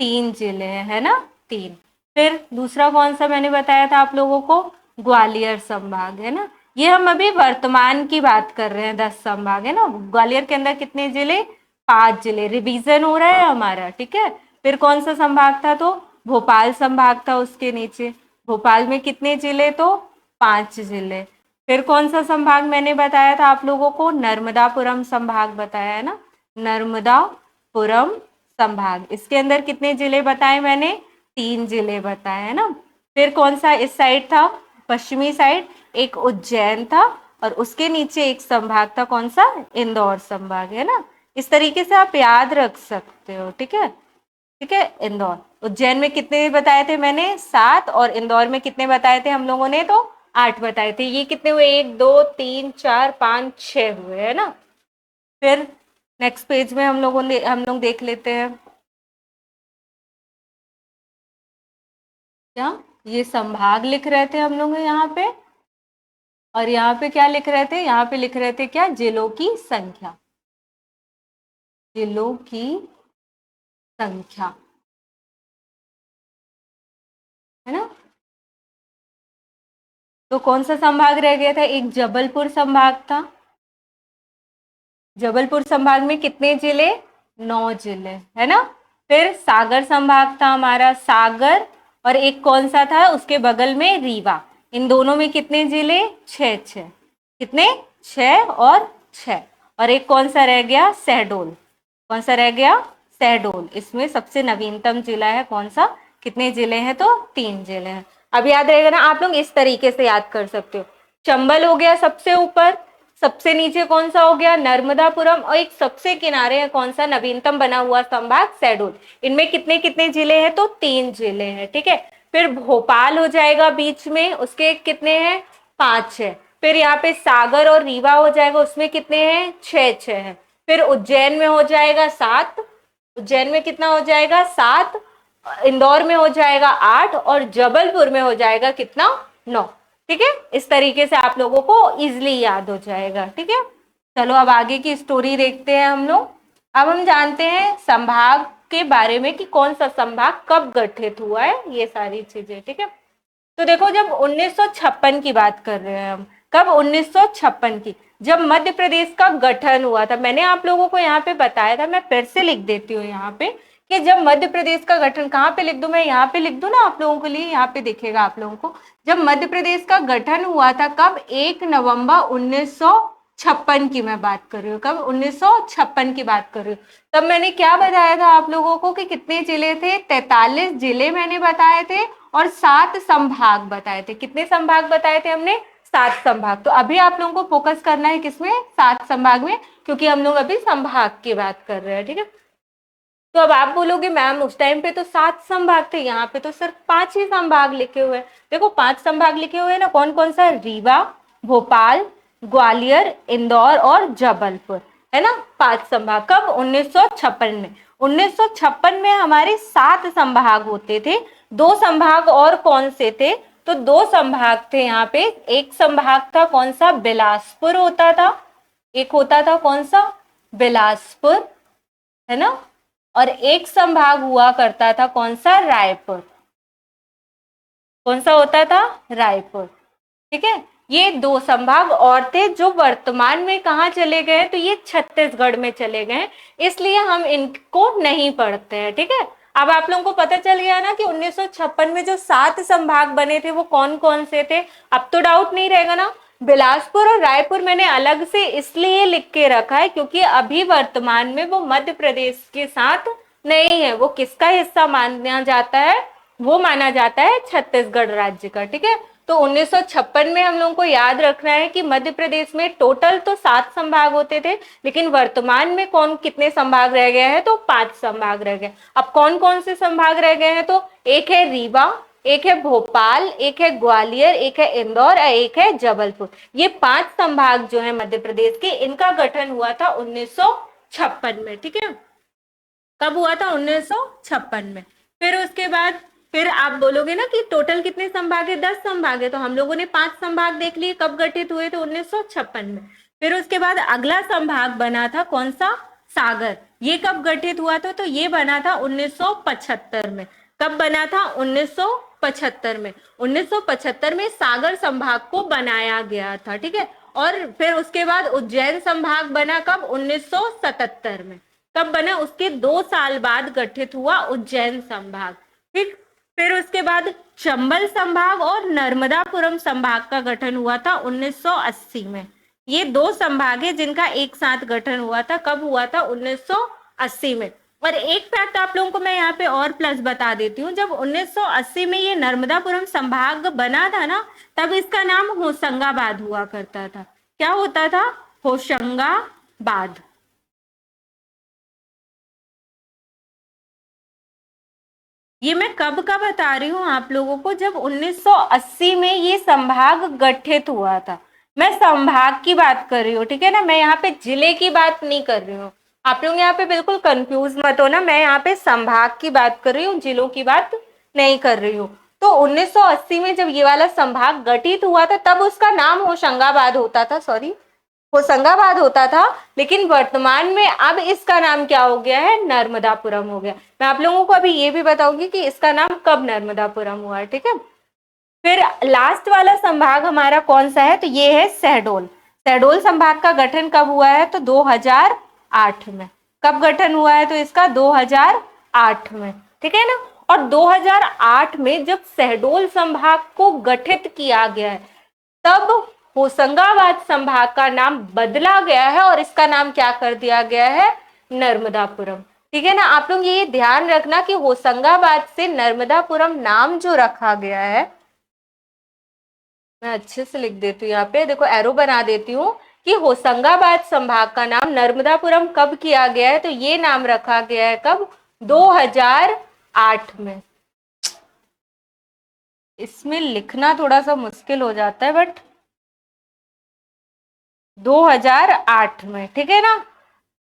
3 जिले हैं, है ना, 3। फिर दूसरा कौन सा मैंने बताया था आप लोगों को? ग्वालियर संभाग, है ना। ये हम अभी वर्तमान की बात कर रहे हैं, 10 संभाग है ना। ग्वालियर के अंदर कितने जिले? 5 जिले। रिवीजन हो रहा है हमारा, ठीक है। फिर कौन सा संभाग था? तो भोपाल संभाग था उसके नीचे। भोपाल में कितने जिले? तो 5 जिले। फिर कौन सा संभाग मैंने बताया था आप लोगों को? नर्मदापुरम संभाग बताया है ना। नर्मदापुरम संभाग, इसके अंदर कितने जिले बताए मैंने? 3 जिले बताए, है ना। फिर कौन सा इस साइड था? पश्चिमी साइड एक उज्जैन था, और उसके नीचे एक संभाग था, कौन सा? इंदौर संभाग, है ना। इस तरीके से आप याद रख सकते हो, ठीक है। ठीक है, इंदौर। उज्जैन में कितने बताए थे मैंने? 7। और इंदौर में कितने बताए थे हम लोगों ने? तो 8 बताए थे। ये कितने हुए? 1 2 3 4 5 6 हुए, है ना। फिर नेक्स्ट पेज में हम लोग देख लेते हैं। क्या ये संभाग लिख रहे थे हम लोग यहाँ पे, और यहाँ पे क्या लिख रहे थे? यहाँ पे लिख रहे थे क्या? जिलों की संख्या। जिलों की संख्या, है ना। तो कौन सा संभाग रह गया था? एक जबलपुर संभाग था। जबलपुर संभाग में कितने जिले? 9 जिले, है ना। फिर सागर संभाग था हमारा, सागर। और एक कौन सा था उसके बगल में? रीवा। इन दोनों में कितने जिले? 6 6। कितने? 6 और 6। और एक कौन सा रह गया? शहडोल। कौन सा रह गया? शहडोल। इसमें सबसे नवीनतम जिला है, कौन सा? कितने जिले हैं? तो 3 जिले हैं। अब याद रहेगा ना, आप लोग इस तरीके से याद कर सकते हो। चंबल हो गया सबसे ऊपर, सबसे नीचे कौन सा हो गया? नर्मदापुरम, और एक सबसे किनारे है कौन सा? नवीनतम बना हुआ संभाग शहडोल। इनमें कितने कितने जिले हैं? तो 3 जिले हैं, ठीक है। फिर भोपाल हो जाएगा बीच में, उसके कितने हैं? 5 है। फिर यहाँ पे सागर और रीवा हो जाएगा, उसमें कितने हैं? 6 6 है। फिर उज्जैन में हो जाएगा 7। उज्जैन में कितना हो जाएगा? 7। इंदौर में हो जाएगा 8, और जबलपुर में हो जाएगा कितना? 9। ठीक है, इस तरीके से आप लोगों को इजिली याद हो जाएगा, ठीक है। चलो अब आगे की स्टोरी देखते हैं हम लोग। अब हम जानते हैं संभाग के बारे में कि कौन सा संभाग कब गठित हुआ है, ये सारी चीजें, ठीक है। तो देखो, जब 1956 की बात कर रहे हैं हम, कब? 1956 की, जब मध्य प्रदेश का गठन हुआ था। मैंने आप लोगों को यहाँ पे बताया था, मैं फिर से लिख देती हूँ यहाँ पे, कि जब मध्य प्रदेश का गठन, कहाँ पे लिख दूं मैं? यहाँ पे लिख दूं ना आप लोगों के लिए, यहाँ पे दिखेगा आप लोगों को। जब मध्य प्रदेश का गठन हुआ था कब? 1 नवंबर 1956 की मैं बात कर रही हूँ। कब? 1956 की बात कर रही हूँ। तब मैंने क्या बताया था आप लोगों को कि कितने जिले थे? 43 जिले मैंने बताए थे, और 7 संभाग बताए थे। कितने संभाग बताए थे हमने? 7 संभाग। तो अभी आप लोगों को फोकस करना है किसमें? 7 संभाग में, क्योंकि हम लोग अभी संभाग की बात कर रहे हैं, ठीक है। तो अब आप बोलोगे मैम उस टाइम पे तो 7 संभाग थे, यहाँ पे तो सिर्फ 5 ही संभाग लिखे हुए हैं। देखो 5 संभाग लिखे हुए हैं ना, कौन कौन सा? रीवा, भोपाल, ग्वालियर, इंदौर और जबलपुर, है ना। 5 संभाग। कब? 1956 में। 1956 में हमारे 7 संभाग होते थे। 2 संभाग और कौन से थे? तो 2 संभाग थे यहाँ पे। एक संभाग था कौन सा? बिलासपुर होता था। एक होता था कौन सा? बिलासपुर, है ना। और एक संभाग हुआ करता था कौन सा? रायपुर। कौन सा होता था? रायपुर, ठीक है। ये 2 संभाग और थे, जो वर्तमान में कहाँ चले गए? तो ये छत्तीसगढ़ में चले गए, इसलिए हम इनको नहीं पढ़ते हैं, ठीक है। अब आप लोगों को पता चल गया ना कि 1956 में जो 7 संभाग बने थे वो कौन कौन से थे। अब तो डाउट नहीं रहेगा ना। बिलासपुर और रायपुर मैंने अलग से इसलिए लिख के रखा है क्योंकि अभी वर्तमान में वो मध्य प्रदेश के साथ नहीं है। वो किसका हिस्सा माना जाता है? वो माना जाता है छत्तीसगढ़ राज्य का, ठीक है। तो तो 1956 में हम लोगों को याद रखना है कि मध्य प्रदेश में टोटल तो 7 संभाग होते थे, लेकिन वर्तमान में कौन कितने संभाग रह गए हैं, तो 5 संभाग रह गए। अब कौन कौन से संभाग रह गए हैं, तो एक है रीवा, एक है भोपाल, एक है ग्वालियर, एक है इंदौर और एक है जबलपुर। ये 5 संभाग जो है मध्य प्रदेश के, इनका गठन हुआ था 1956 में। ठीक है, कब हुआ था, 1956 में। फिर उसके बाद फिर आप बोलोगे ना कि टोटल कितने संभाग है, 10 संभाग है, तो हम लोगों ने 5 संभाग देख लिए कब गठित हुए थे, 1956 में। फिर उसके बाद अगला संभाग बना था कौन सा, सागर। ये कब गठित हुआ था, तो ये बना था 1975 में। कब बना था, 1975 में। 1975 में सागर संभाग को बनाया गया था। ठीक है, और फिर उसके बाद उज्जैन संभाग बना कब, 1977 में। कब बना, उसके 2 साल बाद गठित हुआ उज्जैन संभाग। ठीक, फिर उसके बाद चंबल संभाग और नर्मदापुरम संभाग का गठन हुआ था 1980 में। ये 2 संभाग है जिनका एक साथ गठन हुआ था। कब हुआ था, 1980 में। और एक फैक्ट आप लोगों को मैं यहाँ पे और प्लस बता देती हूँ, जब 1980 में ये नर्मदापुरम संभाग बना था ना, तब इसका नाम होशंगाबाद हुआ करता था। क्या होता था, होशंगाबाद। ये मैं कब का बता रही हूँ आप लोगों को, जब 1980 में ये संभाग गठित हुआ था। मैं संभाग की बात कर रही हूँ, ठीक है ना, मैं यहाँ पे जिले की बात नहीं कर रही हूँ। आप लोग यहाँ पे बिल्कुल कंफ्यूज मत हो ना, मैं यहाँ पे संभाग की बात कर रही हूँ, जिलों की बात नहीं कर रही हूँ। तो 1980 में जब ये वाला संभाग गठित हुआ था, तब उसका नाम होशंगाबाद होता था, सॉरी होशंगाबाद होता था। लेकिन वर्तमान में अब इसका नाम क्या हो गया है, नर्मदापुरम हो गया। मैं आप लोगों को अभी ये भी बताऊंगी कि इसका नाम कब नर्मदापुरम हुआ है। ठीक है, फिर लास्ट वाला संभाग हमारा कौन सा है, तो ये है शहडोल। शहडोल संभाग का गठन कब हुआ है, तो 2008 में। कब गठन हुआ है, तो इसका 2008 में। ठीक है ना, और 2008 में जब शहडोल संभाग को गठित किया गया है, तब होशंगाबाद संभाग का नाम बदला गया है और इसका नाम क्या कर दिया गया है, नर्मदापुरम। ठीक है ना, आप लोग ये ध्यान रखना कि होशंगाबाद से नर्मदापुरम नाम जो रखा गया है, मैं अच्छे से लिख देती हूँ, यहाँ पे देखो एरो बना देती हूँ कि होशंगाबाद संभाग का नाम नर्मदापुरम कब किया गया है, तो ये नाम रखा गया है कब, 2008 में। इसमें लिखना थोड़ा सा मुश्किल हो जाता है, बट 2008 में। ठीक है ना,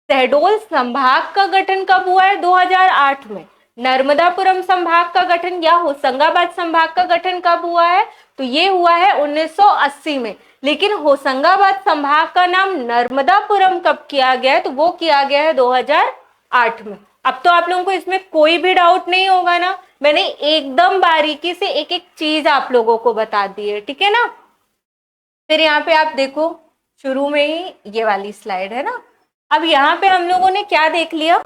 शहडोल संभाग का गठन कब हुआ है, 2008 में। नर्मदापुरम संभाग का गठन या होशंगाबाद संभाग का गठन कब हुआ है, तो ये हुआ है 1980 में। लेकिन होशंगाबाद संभाग का नाम नर्मदापुरम कब किया गया है, तो वो किया गया है 2008 में। अब तो आप लोगों को इसमें कोई भी डाउट नहीं होगा ना, मैंने एकदम बारीकी से एक एक चीज आप लोगों को बता दी है। ठीक है ना, फिर यहाँ पे आप देखो शुरू में ही ये वाली स्लाइड है ना। अब यहाँ पे हम लोगों ने क्या देख लिया,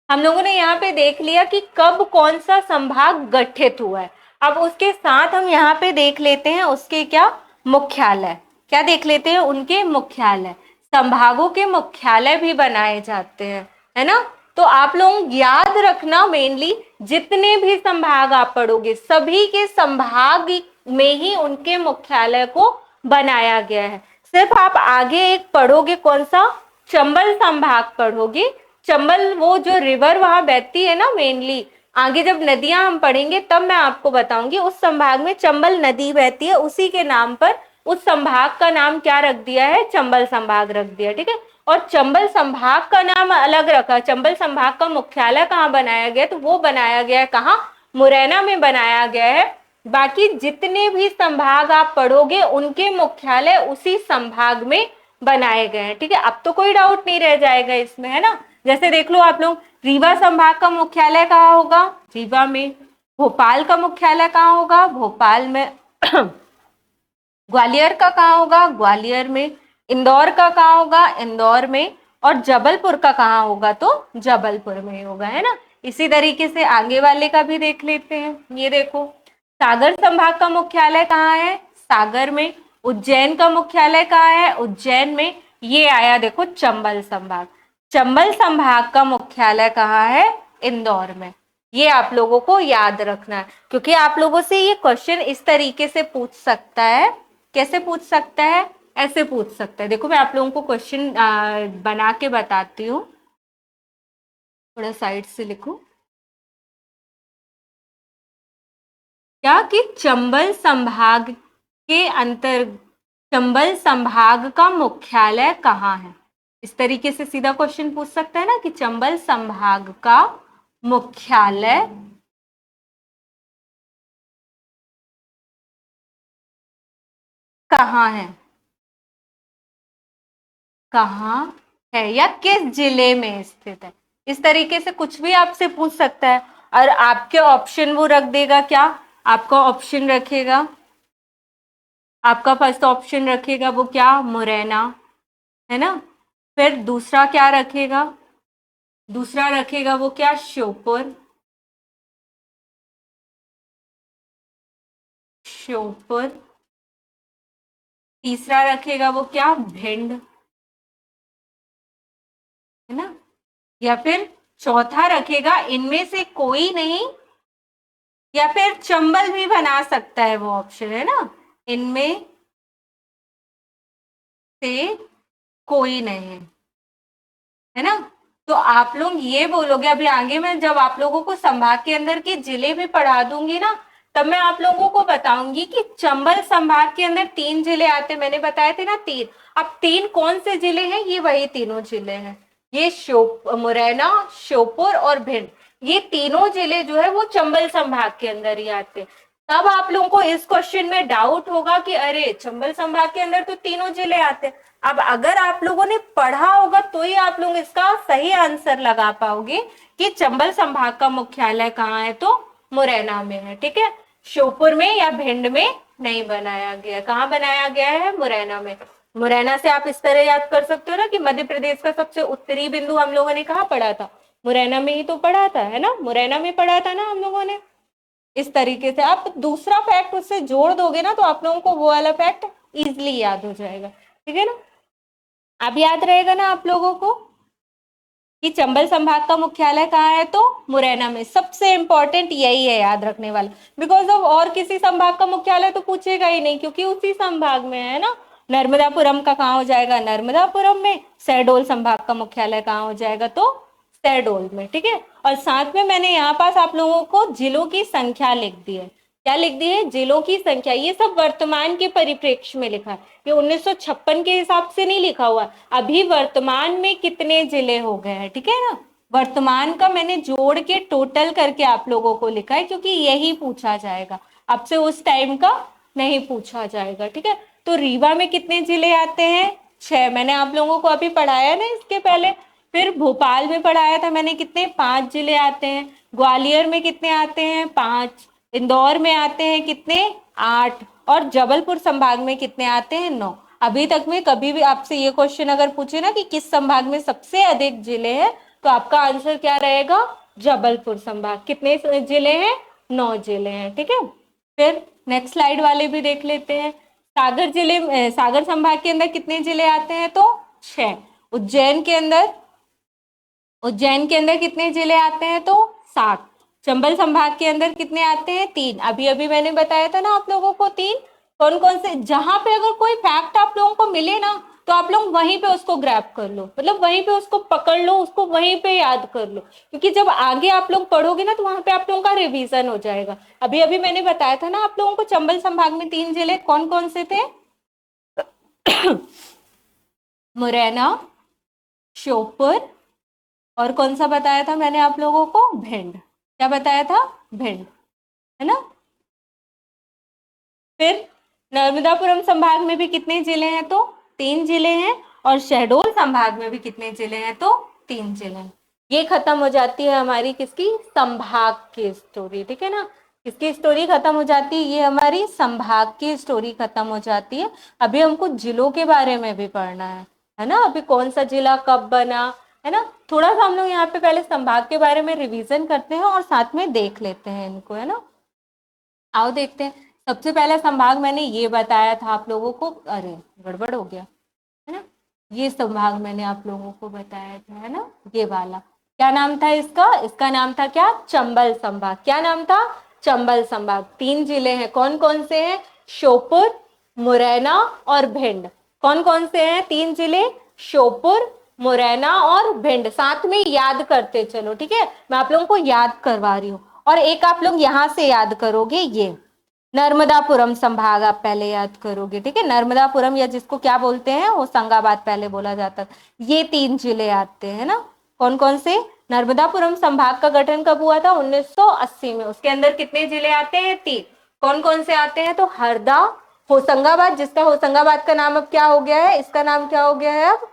हम लोगों ने यहाँ पे देख लिया कि कब कौन सा संभाग गठित हुआ है। अब उसके साथ हम यहाँ पे देख लेते हैं उसके क्या मुख्यालय, क्या देख लेते हैं, उनके मुख्यालय। संभागों के मुख्यालय भी बनाए जाते हैं, है ना। तो आप लोग याद रखना, मेनली जितने भी संभाग आप पढ़ोगे, सभी के संभाग में ही उनके मुख्यालय को बनाया गया है। सिर्फ आप आगे एक पढ़ोगे, कौन सा, चंबल संभाग पढ़ोगे। चंबल वो जो रिवर वहां बहती है ना, मेनली आगे जब नदियां हम पढ़ेंगे तब मैं आपको बताऊंगी, उस संभाग में चंबल नदी बहती है, उसी के नाम पर उस संभाग का नाम क्या रख दिया है, चंबल संभाग रख दिया। ठीक है, और चंबल संभाग का नाम अलग रखा। चंबल संभाग का मुख्यालय कहाँ बनाया गया, तो वो बनाया गया है कहाँ, मुरैना में बनाया गया है। बाकी जितने भी संभाग आप पढ़ोगे उनके मुख्यालय उसी संभाग में बनाए गए हैं। ठीक है, अब तो कोई डाउट नहीं रह जाएगा इसमें, है ना। जैसे देख लो आप लोग, रीवा संभाग का मुख्यालय कहाँ होगा, रीवा में। भोपाल का मुख्यालय कहाँ होगा, भोपाल में। ग्वालियर का कहाँ होगा, ग्वालियर में। इंदौर का कहाँ होगा, इंदौर में। और जबलपुर का कहाँ होगा, तो जबलपुर में होगा, है ना। इसी तरीके से आगे वाले का भी देख लेते हैं। ये देखो, सागर संभाग का मुख्यालय कहाँ है, सागर में। उज्जैन का मुख्यालय कहाँ है, उज्जैन में। ये आया देखो चंबल संभाग। चंबल संभाग का मुख्यालय कहाँ है, इंदौर में। ये आप लोगों को याद रखना है, क्योंकि आप लोगों से ये क्वेश्चन इस तरीके से पूछ सकता है। कैसे पूछ सकता है? ऐसे पूछ सकता है। देखो मैं आप लोगों को क्वेश्चन बना के बताती हूँ, थोड़ा साइड से लिखो। क्या कि चंबल संभाग का मुख्यालय कहाँ है? इस तरीके से सीधा क्वेश्चन पूछ सकता है ना कि चंबल संभाग का मुख्यालय कहाँ है, कहाँ है, या किस जिले में स्थित है। इस तरीके से कुछ भी आपसे पूछ सकता है। और आपके ऑप्शन वो रख देगा क्या? आपका ऑप्शन रखेगा, आपका फर्स्ट ऑप्शन रखेगा वो क्या? मुरैना, है ना। फिर दूसरा क्या रखेगा? दूसरा रखेगा वो क्या? श्योपुर। श्योपुर। तीसरा रखेगा वो क्या? भिंड, है ना। या फिर चौथा रखेगा इनमें से कोई नहीं, या फिर चंबल भी बना सकता है वो ऑप्शन, है ना। इनमें से कोई नहीं, है ना। तो आप लोग ये बोलोगे, अभी आगे मैं जब आप लोगों को संभाग के अंदर के जिले भी पढ़ा दूंगी ना, तब मैं आप लोगों को बताऊंगी कि चंबल संभाग के अंदर 3 जिले आते, मैंने बताए थे ना 3। अब 3 कौन से जिले हैं? ये वही तीनों जिले हैं, ये मुरैना, श्योपुर और भिंड। ये तीनों जिले जो है वो चंबल संभाग के अंदर ही आते हैं। तब आप लोगों को इस क्वेश्चन में डाउट होगा कि अरे चंबल संभाग के अंदर तो तीनों जिले आते हैं। अब अगर आप लोगों ने पढ़ा होगा तो ही आप लोग इसका सही आंसर लगा पाओगे कि चंबल संभाग का मुख्यालय कहाँ है, तो मुरैना में है, ठीक है। श्योपुर में या भिंड में नहीं बनाया गया। कहाँ बनाया गया है? मुरैना में। मुरैना से आप इस तरह याद कर सकते हो ना कि मध्य प्रदेश का सबसे उत्तरी बिंदु हम लोगों ने कहाँ पढ़ा था? मुरैना में ही तो पढ़ा था, है ना। मुरैना में पढ़ा था ना हम लोगों ने। इस तरीके से आप दूसरा फैक्ट उससे जोड़ दोगे ना, तो आप लोगों को वो वाला फैक्ट इजिली याद हो जाएगा, ठीक है ना। अब याद रहेगा ना आप लोगों को कि चंबल संभाग का मुख्यालय कहाँ है, तो मुरैना में। सबसे इंपॉर्टेंट यही है याद रखने वाला, बिकॉज ऑफ और किसी संभाग का मुख्यालय तो पूछेगा ही नहीं, क्योंकि उसी संभाग में है ना। नर्मदापुरम का कहाँ हो जाएगा? नर्मदापुरम में। शहडोल संभाग का मुख्यालय कहाँ हो जाएगा? तो शहडोल में, ठीक है। और साथ में मैंने यहाँ पास आप लोगों को जिलों की संख्या लिख दी है। क्या लिख दी है? जिलों की संख्या। ये सब वर्तमान के परिप्रेक्ष्य में लिखा है, ये 1956 के हिसाब से नहीं लिखा हुआ। अभी वर्तमान में कितने जिले हो गए हैं, ठीक है ना। वर्तमान का मैंने जोड़ के टोटल करके आप लोगों को लिखा है, क्योंकि यही पूछा जाएगा आपसे, उस टाइम का नहीं पूछा जाएगा, ठीक है। तो रीवा में कितने जिले आते हैं? 6। मैंने आप लोगों को अभी पढ़ाया ना इसके पहले। फिर भोपाल में पढ़ाया था मैंने, कितने? 5 जिले आते हैं। ग्वालियर में कितने आते हैं? 5। इंदौर में आते हैं कितने? 8। और जबलपुर संभाग में कितने आते हैं? 9। अभी तक में कभी भी आपसे ये क्वेश्चन अगर पूछे ना कि किस संभाग में सबसे अधिक जिले हैं, तो आपका आंसर क्या रहेगा? जबलपुर संभाग। कितने जिले हैं? 9 जिले हैं, ठीक है। फिर नेक्स्ट स्लाइड वाले भी देख लेते हैं। सागर संभाग के अंदर कितने जिले आते हैं? तो 6। उज्जैन के अंदर उज्जैन के अंदर कितने जिले आते हैं? तो 7। चंबल संभाग के अंदर कितने आते हैं? 3। अभी अभी मैंने बताया था ना आप लोगों को 3। कौन कौन से? जहां पे अगर कोई फैक्ट आप लोगों को मिले ना, तो आप लोग वहीं पे उसको ग्रैब कर लो, मतलब वहीं पे उसको पकड़ लो, उसको वहीं पे याद कर लो, क्योंकि जब आगे आप लोग पढ़ोगे ना, तो वहां पे आप लोगों का रिवीजन हो जाएगा। अभी अभी मैंने बताया था ना आप लोगों को, चंबल संभाग में 3 जिले कौन कौन से थे? मुरैना, श्योपुर, और कौन सा बताया था मैंने आप लोगों को? भिंड। क्या बताया था? भिंड, है ना। फिर नर्मदापुरम संभाग में भी कितने जिले हैं? तो 3 जिले हैं। और शहडोल संभाग में भी कितने जिले हैं? तो 3 जिले हैं। ये खत्म हो जाती है हमारी किसकी? संभाग की स्टोरी, ठीक है ना। किसकी स्टोरी खत्म हो जाती है? ये हमारी संभाग की स्टोरी खत्म हो जाती है। अभी हमको जिलों के बारे में भी पढ़ना है ना। अभी कौन सा जिला कब बना, है ना। थोड़ा सा हम लोग यहाँ पे पहले संभाग के बारे में रिवीजन करते हैं और साथ में देख लेते हैं इनको, है ना। आओ देखते हैं। सबसे पहला संभाग मैंने ये बताया था आप लोगों को, अरे गड़बड़ हो गया, है ना। ये संभाग मैंने आप लोगों को बताया था, है ना, ये वाला। क्या नाम था इसका? इसका नाम था क्या? चंबल संभाग। क्या नाम था? चंबल संभाग। 3 जिले हैं, कौन कौन से हैं? श्योपुर, मुरैना और भिंड। कौन कौन से हैं 3 जिले? श्योपुर, मुरैना और भिंड। साथ में याद करते चलो, ठीक है, मैं आप लोगों को याद करवा रही हूँ। और एक आप लोग यहां से याद करोगे, ये नर्मदापुरम संभाग आप पहले याद करोगे, ठीक है। नर्मदापुरम या जिसको क्या बोलते हैं, होशंगाबाद पहले बोला जाता। ये 3 जिले आते हैं ना। कौन कौन से? नर्मदापुरम संभाग का गठन कब हुआ था? 1980 में। उसके अंदर कितने जिले आते हैं? 3। कौन कौन से आते हैं? तो हरदा, होशंगाबाद, जिसका होशंगाबाद का नाम अब क्या हो गया है? इसका नाम क्या हो गया है अब?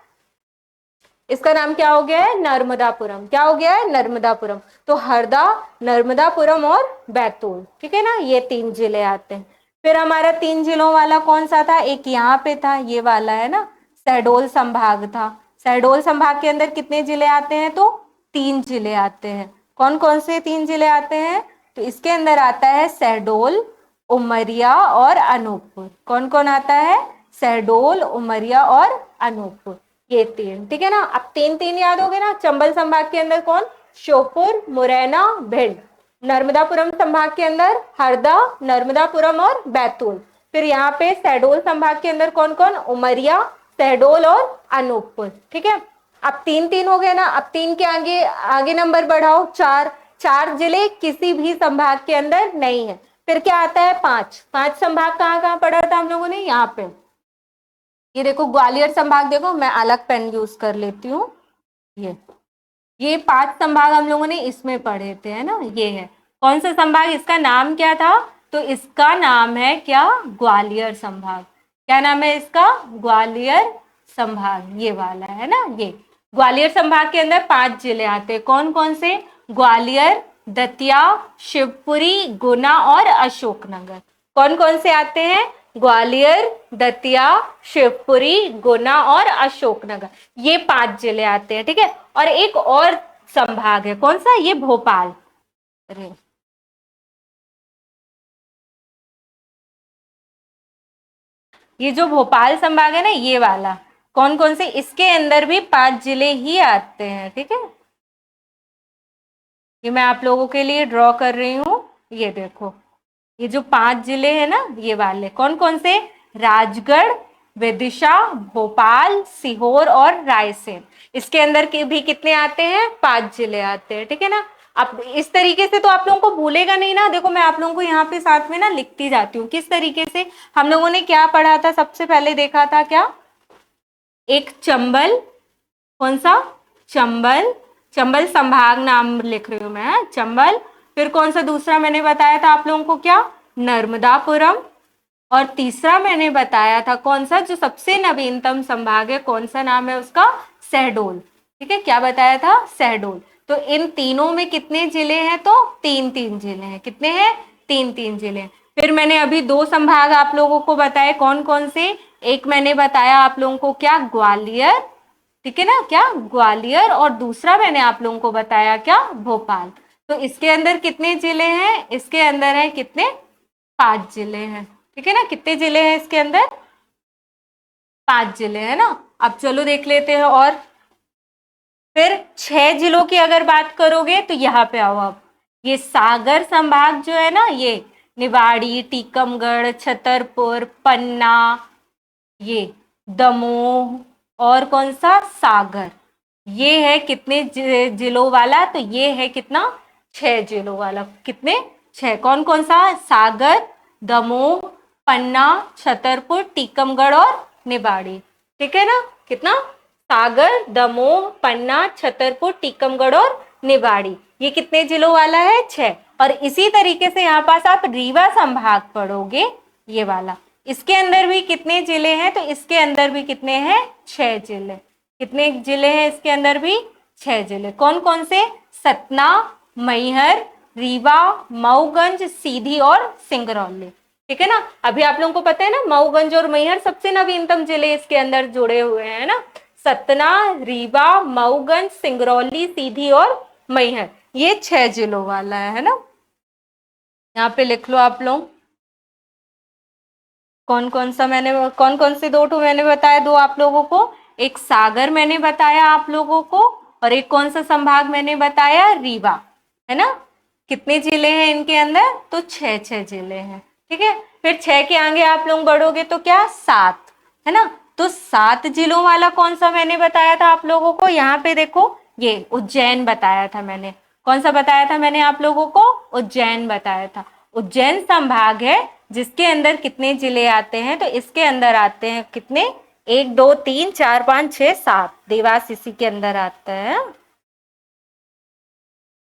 इसका नाम क्या हो गया है? नर्मदापुरम। क्या हो गया है? नर्मदापुरम। तो हरदा, नर्मदापुरम और बैतूल, ठीक है ना, ये 3 जिले आते हैं। फिर हमारा 3 जिलों वाला कौन सा था? एक यहाँ पे था, ये वाला है ना, शहडोल संभाग था। शहडोल संभाग के अंदर कितने जिले आते हैं? तो 3 जिले आते हैं। कौन कौन से 3 जिले आते हैं? तो इसके अंदर आता है शहडोल, उमरिया और अनूपपुर। कौन कौन आता है? शहडोल, उमरिया और अनूपपुर, ये 3, ठीक है ना। अब 3 3 याद हो गए ना। चंबल संभाग के अंदर कौन? श्योपुर, मुरैना, भिंड। नर्मदापुरम संभाग के अंदर हरदा, नर्मदापुरम और बैतूल। फिर यहाँ पे शहडोल संभाग के अंदर कौन कौन? उमरिया, शहडोल और अनूपपुर, ठीक है। अब 3 3 हो गए ना। अब 3 के आगे आगे नंबर बढ़ाओ, 4। 4 जिले किसी भी संभाग के अंदर नहीं है। फिर क्या आता है? 5। 5 संभाग कहाँ कहाँ पढ़ा था हम लोगों ने? यहाँ पे ये देखो, ग्वालियर संभाग, देखो मैं अलग पेन यूज कर लेती हूँ। ये 5 संभाग हम लोगों ने इसमें पढ़े थे, है ना। ये है कौन सा संभाग? इसका नाम क्या था? तो इसका नाम है क्या? ग्वालियर संभाग। क्या नाम है इसका? ग्वालियर संभाग, ये वाला है ना। ये ग्वालियर संभाग के अंदर 5 जिले आते हैं। कौन कौन से? ग्वालियर, दतिया, शिवपुरी, गुना और अशोकनगर। कौन कौन से आते हैं? ग्वालियर, दतिया, शिवपुरी, गुना और अशोकनगर, ये 5 जिले आते हैं, ठीक है। और एक और संभाग है, कौन सा? ये भोपाल। अरे ये जो भोपाल संभाग है ना, ये वाला, कौन कौन से? इसके अंदर भी 5 जिले ही आते हैं, ठीक है। ये मैं आप लोगों के लिए ड्रॉ कर रही हूँ। ये देखो, ये जो 5 जिले हैं ना, ये वाले कौन कौन से? राजगढ़, विदिशा, भोपाल, सीहोर और रायसेन। इसके अंदर के भी कितने आते हैं? 5 जिले आते हैं, ठीक है ना। अब इस तरीके से तो आप लोगों को भूलेगा नहीं ना। देखो मैं आप लोगों को यहाँ पे साथ में ना लिखती जाती हूँ किस तरीके से। हम लोगों ने क्या पढ़ा था? सबसे पहले देखा था क्या? एक चंबल, कौन सा? चंबल, चंबल संभाग नाम लिख रही हूं मैं, चंबल। फिर कौन सा दूसरा मैंने बताया था आप लोगों को? क्या? नर्मदापुरम। और तीसरा मैंने बताया था कौन सा? जो सबसे नवीनतम संभाग है, कौन सा नाम है उसका? शहडोल, ठीक है। क्या बताया था? शहडोल। तो इन तीनों में कितने जिले हैं? तो 3 3 जिले हैं। कितने हैं? 3 3 जिले। फिर मैंने अभी 2 संभाग आप लोगों को बताए, कौन कौन से? एक मैंने बताया आप लोगों को क्या? ग्वालियर, ठीक है ना, क्या? ग्वालियर। और दूसरा मैंने आप लोगों को बताया क्या? भोपाल। तो इसके अंदर कितने जिले हैं? इसके अंदर है कितने? 5 जिले हैं, ठीक है ना। कितने जिले हैं इसके अंदर? 5 जिले है ना। अब चलो देख लेते हैं। और फिर 6 जिलों की अगर बात करोगे तो यहाँ पे आओ। अब ये सागर संभाग जो है ना, ये निवाड़ी, टीकमगढ़, छतरपुर, पन्ना, ये दमोह और कौन सा? सागर। ये है कितने जिलों वाला? तो ये है कितना? 6 जिलों वाला। कितने? 6। कौन कौन सा? सागर, दमोह, पन्ना, छतरपुर, टीकमगढ़ और निवाड़ी, ठीक है ना। कितना? सागर, दमोह, पन्ना, छतरपुर, टीकमगढ़ और निवाड़ी, ये कितने जिलों वाला है? 6। और इसी तरीके से यहाँ पास आप रीवा संभाग पढ़ोगे, ये वाला। इसके अंदर भी कितने जिले हैं? तो इसके अंदर भी कितने हैं? 6 जिले। कितने जिले हैं इसके अंदर भी? 6 जिले। कौन कौन से? सतना, मैहर, रीवा, मऊगंज, सीधी और सिंगरौली, ठीक है ना। अभी आप लोगों को पता है ना, मऊगंज और मैहर सबसे नवीनतम जिले इसके अंदर जुड़े हुए हैं ना। सतना, रीवा, मऊगंज, सिंगरौली, सीधी और मैहर, ये 6 जिलों वाला है ना। यहाँ पे लिख लो आप लोग। कौन कौन सा मैंने, कौन कौन से 2 मैंने बताया? 2 आप लोगों को। एक सागर मैंने बताया आप लोगों को, और एक कौन सा संभाग मैंने बताया, रीवा, है ना। कितने जिले हैं इनके अंदर, तो 6 जिले हैं, ठीक है। फिर 6 के आगे आप लोग बढ़ोगे तो क्या, 7, है ना। तो 7 जिलों वाला कौन सा मैंने बताया था आप लोगों को, यहाँ पे देखो, ये उज्जैन बताया था मैंने। कौन सा बताया था मैंने आप लोगों को, उज्जैन बताया था। उज्जैन संभाग है जिसके अंदर कितने जिले आते हैं, तो इसके अंदर आते हैं कितने, 1 2 3 4 5 6 7, देवास इसी के अंदर आता है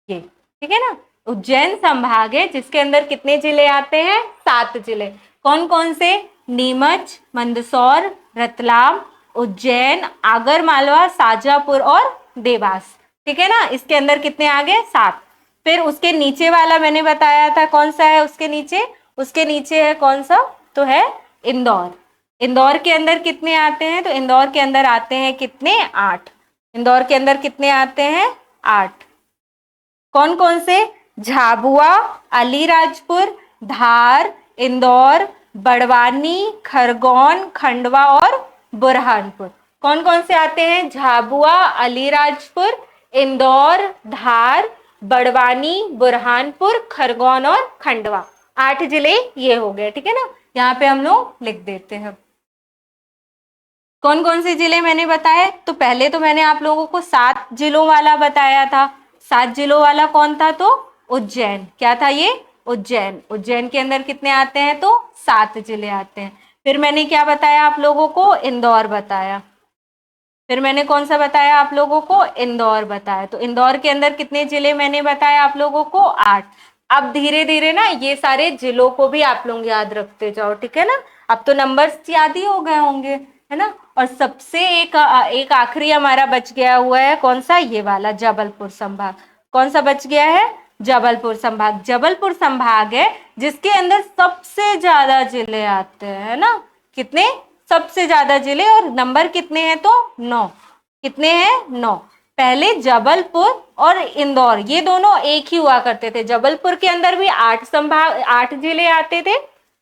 ये, ठीक है ना। उज्जैन संभाग है जिसके अंदर कितने जिले आते हैं, 7 जिले। कौन कौन से, नीमच, मंदसौर, रतलाम, उज्जैन, आगर मालवा, शाजापुर और देवास, ठीक है ना। इसके अंदर कितने आ गए, 7। फिर उसके नीचे वाला मैंने बताया था कौन सा है, उसके नीचे है कौन सा, तो है इंदौर। इंदौर के अंदर कितने आते हैं, तो इंदौर के अंदर आते हैं कितने, 8। इंदौर के अंदर कितने आते हैं, 8। कौन कौन से, झाबुआ, अलीराजपुर, धार, इंदौर, बड़वानी, खरगोन, खंडवा और बुरहानपुर। कौन कौन से आते हैं, झाबुआ, अलीराजपुर, इंदौर, धार, बड़वानी, बुरहानपुर, खरगोन और खंडवा। 8 जिले ये हो गए, ठीक है ना। यहाँ पे हम लोग लिख देते हैं कौन कौन से जिले मैंने बताए। तो पहले तो मैंने आप लोगों को 7 जिलों वाला बताया था। 7 जिलों वाला कौन था, तो उज्जैन। क्या था ये, उज्जैन। उज्जैन के अंदर कितने आते हैं, तो 7 जिले आते हैं। फिर मैंने क्या बताया आप लोगों को, इंदौर बताया। फिर मैंने कौन सा बताया आप लोगों को, इंदौर बताया। तो इंदौर के अंदर कितने जिले मैंने बताया आप लोगों को, 8। अब धीरे धीरे ना ये सारे जिलों को भी आप लोग याद रखते जाओ, ठीक है ना। अब तो नंबर्स याद ही हो गए होंगे, है ना। और सबसे एक आखिरी हमारा बच गया हुआ है कौन सा, ये वाला जबलपुर संभाग। कौन सा बच गया है, जबलपुर संभाग। जबलपुर संभाग है जिसके अंदर सबसे ज्यादा जिले आते हैं, है ना। कितने, सबसे ज्यादा जिले, और नंबर कितने हैं, तो 9। कितने हैं, 9। पहले जबलपुर और इंदौर ये दोनों एक ही हुआ करते थे। जबलपुर के अंदर भी 8 जिले आते थे,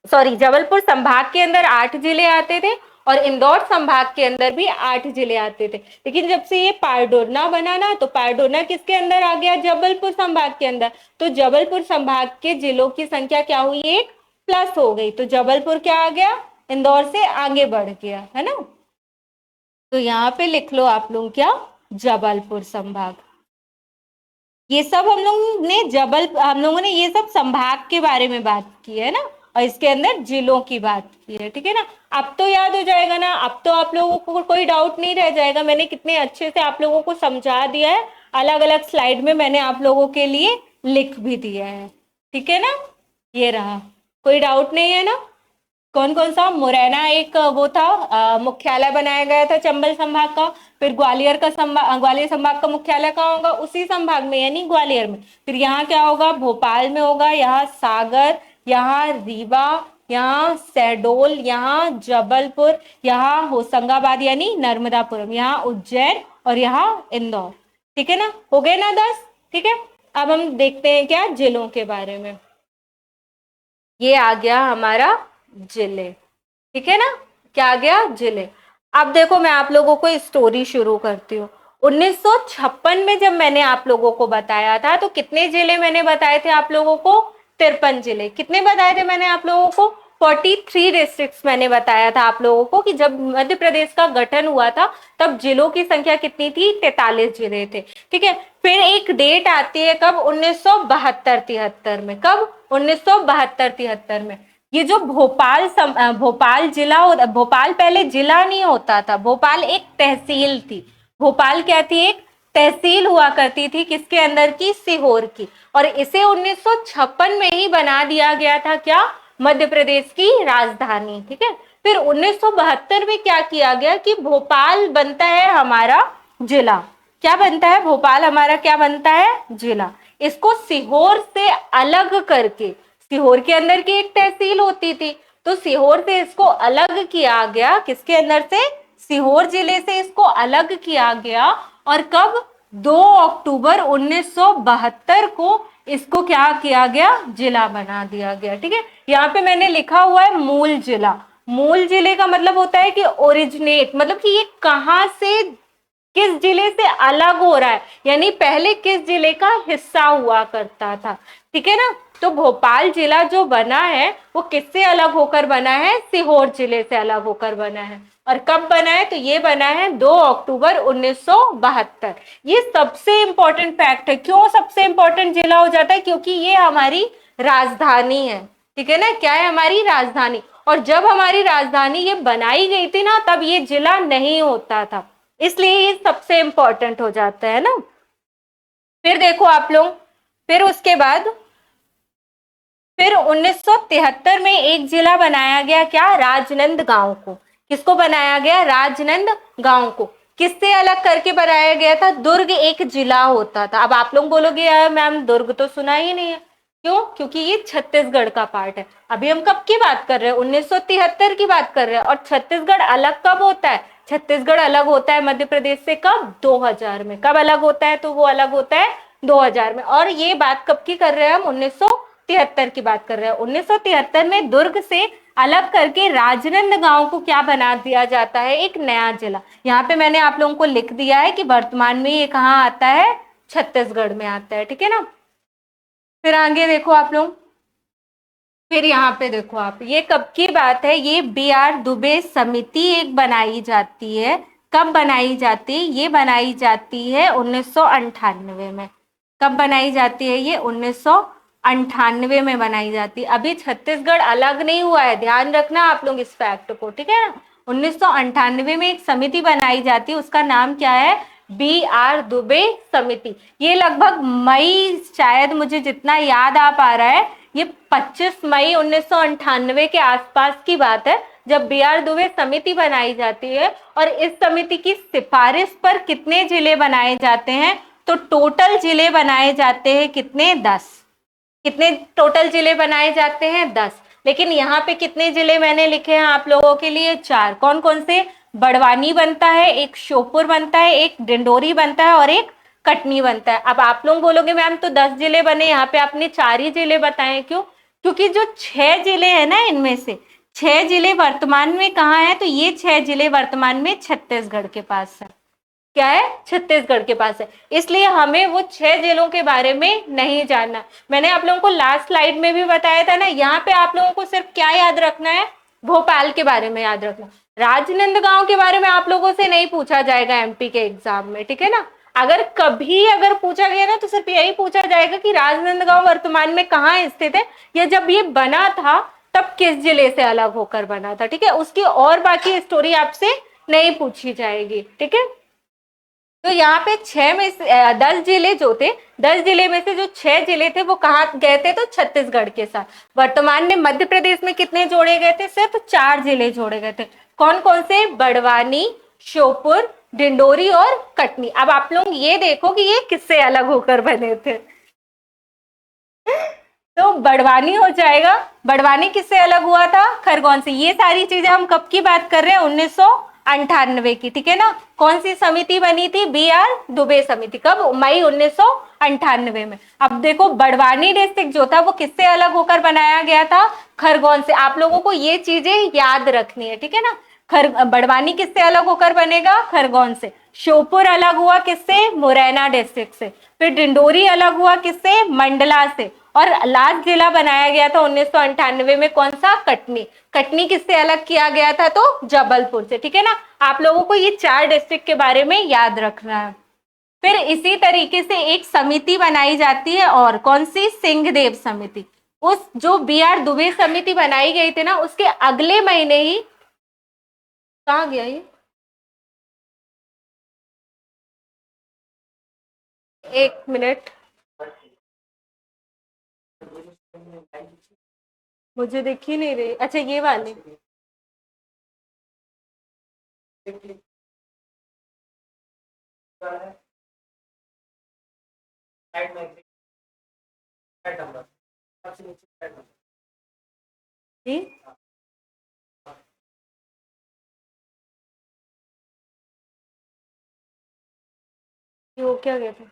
सॉरी, जबलपुर संभाग के अंदर 8 जिले आते थे और इंदौर संभाग के अंदर भी 8 जिले आते थे। लेकिन जब से ये पारडोरना बना ना, तो पारडोरना किसके अंदर आ गया, जबलपुर संभाग के अंदर। तो जबलपुर संभाग के जिलों की संख्या क्या हुई, 1 प्लस हो गई। तो जबलपुर क्या आ गया, इंदौर से आगे बढ़ गया, है ना। तो यहाँ पे लिख लो आप लोग क्या, जबलपुर संभाग। ये सब हम लोगों ने ये सब संभाग के बारे में बात की है ना, और इसके अंदर जिलों की बात की है, ठीक है ना। अब तो याद हो जाएगा ना, अब तो आप लोगों को कोई डाउट नहीं रह जाएगा। मैंने कितने अच्छे से आप लोगों को समझा दिया है, अलग अलग स्लाइड में मैंने आप लोगों के लिए लिख भी दिया है, ठीक है ना। ये रहा, कोई डाउट नहीं है ना। कौन कौन सा, मुरैना एक वो था, मुख्यालय बनाया गया था चंबल संभाग का। फिर ग्वालियर संभाग का मुख्यालय कहाँ होगा, उसी संभाग में, यानी ग्वालियर में। फिर यहाँ क्या होगा, भोपाल में होगा। यहाँ सागर, यहाँ रीवा, यहाँ शहडोल, यहाँ जबलपुर, यहाँ होशंगाबाद यानी नर्मदापुरम, यहाँ उज्जैन और यहाँ इंदौर, ठीक है ना। हो गए ना 10, ठीक है। अब हम देखते हैं क्या, जिलों के बारे में। ये आ गया हमारा जिले, ठीक है ना। क्या आ गया, जिले। अब देखो मैं आप लोगों को स्टोरी शुरू करती हूँ। 1956 में जब मैंने आप लोगों को बताया था, तो कितने जिले मैंने बताए थे आप लोगों को, 53 जिले। कितने बताए थे मैंने आप लोगों को, 43 डिस्ट्रिक्ट्स मैंने बताया था आप लोगों को कि जब मध्य प्रदेश का गठन हुआ था तब जिलों की संख्या कितनी थी, 43 जिले थे, ठीक है। फिर एक डेट आती है कब, 1972-73 में। कब, 1972-73 में। ये जो भोपाल जिला, भोपाल पहले जिला नहीं होता था, भोपाल एक तहसील थी। भोपाल क्या थी, एक तहसील हुआ करती थी, किसके अंदर की, सीहोर की। और इसे 1956 में ही बना दिया गया था, क्या, मध्य प्रदेश की राजधानी, ठीक है। फिर 1972 में क्या किया गया कि भोपाल बनता है हमारा जिला। क्या बनता है, भोपाल हमारा क्या बनता है, जिला। इसको सीहोर से अलग करके, सीहोर के अंदर की एक तहसील होती थी, तो सीहोर से इसको अलग किया गया, किसके अंदर से, सीहोर जिले से इसको अलग किया गया। और कब, 2 अक्टूबर 1972 को इसको क्या किया गया, जिला बना दिया गया, ठीक है। यहाँ पे मैंने लिखा हुआ है मूल जिला। मूल जिले का मतलब होता है कि ओरिजिनेट, मतलब कि ये कहाँ से किस जिले से अलग हो रहा है, यानी पहले किस जिले का हिस्सा हुआ करता था। ठीक है ना, तो भोपाल जिला जो बना है वो किससे अलग होकर बना है, सीहोर जिले से अलग होकर बना है। और कब बना है, तो ये बना है 2 अक्टूबर 1972। ये सबसे इंपॉर्टेंट फैक्ट है। क्यों सबसे इंपॉर्टेंट जिला हो जाता है, क्योंकि ये हमारी राजधानी है। ठीक है ना, क्या है, हमारी राजधानी। और जब हमारी राजधानी ये बनाई गई थी ना, तब ये जिला नहीं होता था, इसलिए ये सबसे इंपॉर्टेंट हो जाता है ना। फिर देखो आप लोग, फिर उसके बाद फिर 1973 में एक जिला बनाया गया, क्या, राजनांदगांव को। किसको बनाया गया, राजनांदगांव को। किससे अलग करके बनाया गया था, दुर्ग एक जिला होता था। अब आप लोग बोलोगे यार मैम दुर्ग तो सुना ही नहीं है। क्यों, क्योंकि ये छत्तीसगढ़ का पार्ट है। अभी हम कब की बात कर रहे हैं, 1973 की बात कर रहे हैं। और छत्तीसगढ़ अलग कब होता है, छत्तीसगढ़ अलग होता है मध्य प्रदेश से कब, 2000 में। कब अलग होता है, तो वो अलग होता है 2000 में। और ये बात कब की कर रहे हैं हम, 1973 की बात कर रहे हैं। 1973 में दुर्ग से अलग करके राजनांदगांव को क्या बना दिया जाता है, एक नया जिला। यहाँ पे मैंने आप लोगों को लिख दिया है कि वर्तमान में ये कहाँ आता है, छत्तीसगढ़ में आता है। ठीक है ना, फिर आगे देखो आप लोग, फिर यहाँ पे देखो आप, ये कब की बात है, ये B.R. दुबे समिति एक बनाई जाती है। कब बनाई जाती है, ये बनाई जाती है 1998 में। कब बनाई जाती है, ये 1998 में बनाई जाती है। अभी छत्तीसगढ़ अलग नहीं हुआ है, ध्यान रखना आप लोग इस फैक्ट को। ठीक है ना, 1998 में एक समिति बनाई जाती है, उसका नाम क्या है, B.R. दुबे समिति। ये लगभग मई, शायद मुझे जितना याद आ पा रहा है, ये 25 मई 1998 के आसपास की बात है, जब B.R. दुबे समिति बनाई जाती है। और इस समिति की सिफारिश पर कितने जिले बनाए जाते हैं, तो टोटल जिले बनाए जाते हैं कितने, 10। कितने टोटल जिले बनाए जाते हैं, 10। लेकिन यहाँ पे कितने जिले मैंने लिखे हैं आप लोगों के लिए, 4। कौन कौन से, बड़वानी बनता है, एक श्योपुर बनता है, एक डिंडोरी बनता है, और एक कटनी बनता है। अब आप लोग बोलोगे मैम तो 10 जिले बने, यहाँ पे आपने 4 ही जिले बताए, क्यों, क्योंकि जो 6 जिले हैं ना, इनमें से 6 जिले वर्तमान में कहाँ है, तो ये 6 जिले वर्तमान में छत्तीसगढ़ के पास है। क्या है, छत्तीसगढ़ के पास है। इसलिए हमें वो 6 जिलों के बारे में नहीं जानना। मैंने आप लोगों को लास्ट स्लाइड में भी बताया था ना, यहाँ पे आप लोगों को सिर्फ क्या याद रखना है, भोपाल के बारे में याद रखना। राजनांदगांव के बारे में आप लोगों से नहीं पूछा जाएगा एमपी के एग्जाम में। ठीक है ना, अगर कभी अगर पूछा गया ना, तो सिर्फ यही पूछा जाएगा कि राजनांदगांव वर्तमान में कहाँ स्थित है, या जब ये बना था तब किस जिले से अलग होकर बना था। ठीक है, उसकी और बाकी स्टोरी आपसे नहीं पूछी जाएगी। ठीक है, तो यहाँ पे 6 में से 10 जिले जो थे, 10 जिले में से जो 6 जिले थे वो कहाँ गए थे, तो छत्तीसगढ़ के साथ। वर्तमान में मध्य प्रदेश में कितने जोड़े गए थे, सिर्फ 4 जिले जोड़े गए थे। कौन कौन से, बड़वानी, श्योपुर, डिंडोरी और कटनी। अब आप लोग ये देखो कि ये किससे अलग होकर बने थे। तो बड़वानी हो जाएगा, बड़वानी किससे अलग हुआ था, खरगोन से। ये सारी चीजें हम कब की बात कर रहे हैं, 1998 की। ठीक है ना, कौन सी समिति बनी थी, B.R. दुबे समिति। कब, मई 1998 में। अब देखो बड़वानी डिस्ट्रिक्ट जो था वो किससे अलग होकर बनाया गया था, खरगोन से। आप लोगों को ये चीजें याद रखनी है। ठीक है ना, बड़वानी किससे अलग होकर बनेगा, खरगोन से। श्योपुर अलग हुआ किससे, मुरैना डिस्ट्रिक्ट से। फिर डिंडोरी अलग हुआ किससे, मंडला से। और लास्ट जिला बनाया गया था 1998 में, कौन सा, कटनी। कटनी किससे अलग किया गया था, तो जबलपुर से। ठीक है ना, आप लोगों को ये 4 डिस्ट्रिक्ट के बारे में याद रखना है। फिर इसी तरीके से एक समिति बनाई जाती है, और कौन सी, सिंहदेव समिति। उस जो B.R. दुबे समिति बनाई गई थी ना, उसके अगले महीने ही, कहाँ गया ये, एक मिनट, मुझे दिख ही नहीं रही। अच्छा ये वाली, जी वो क्या गया था।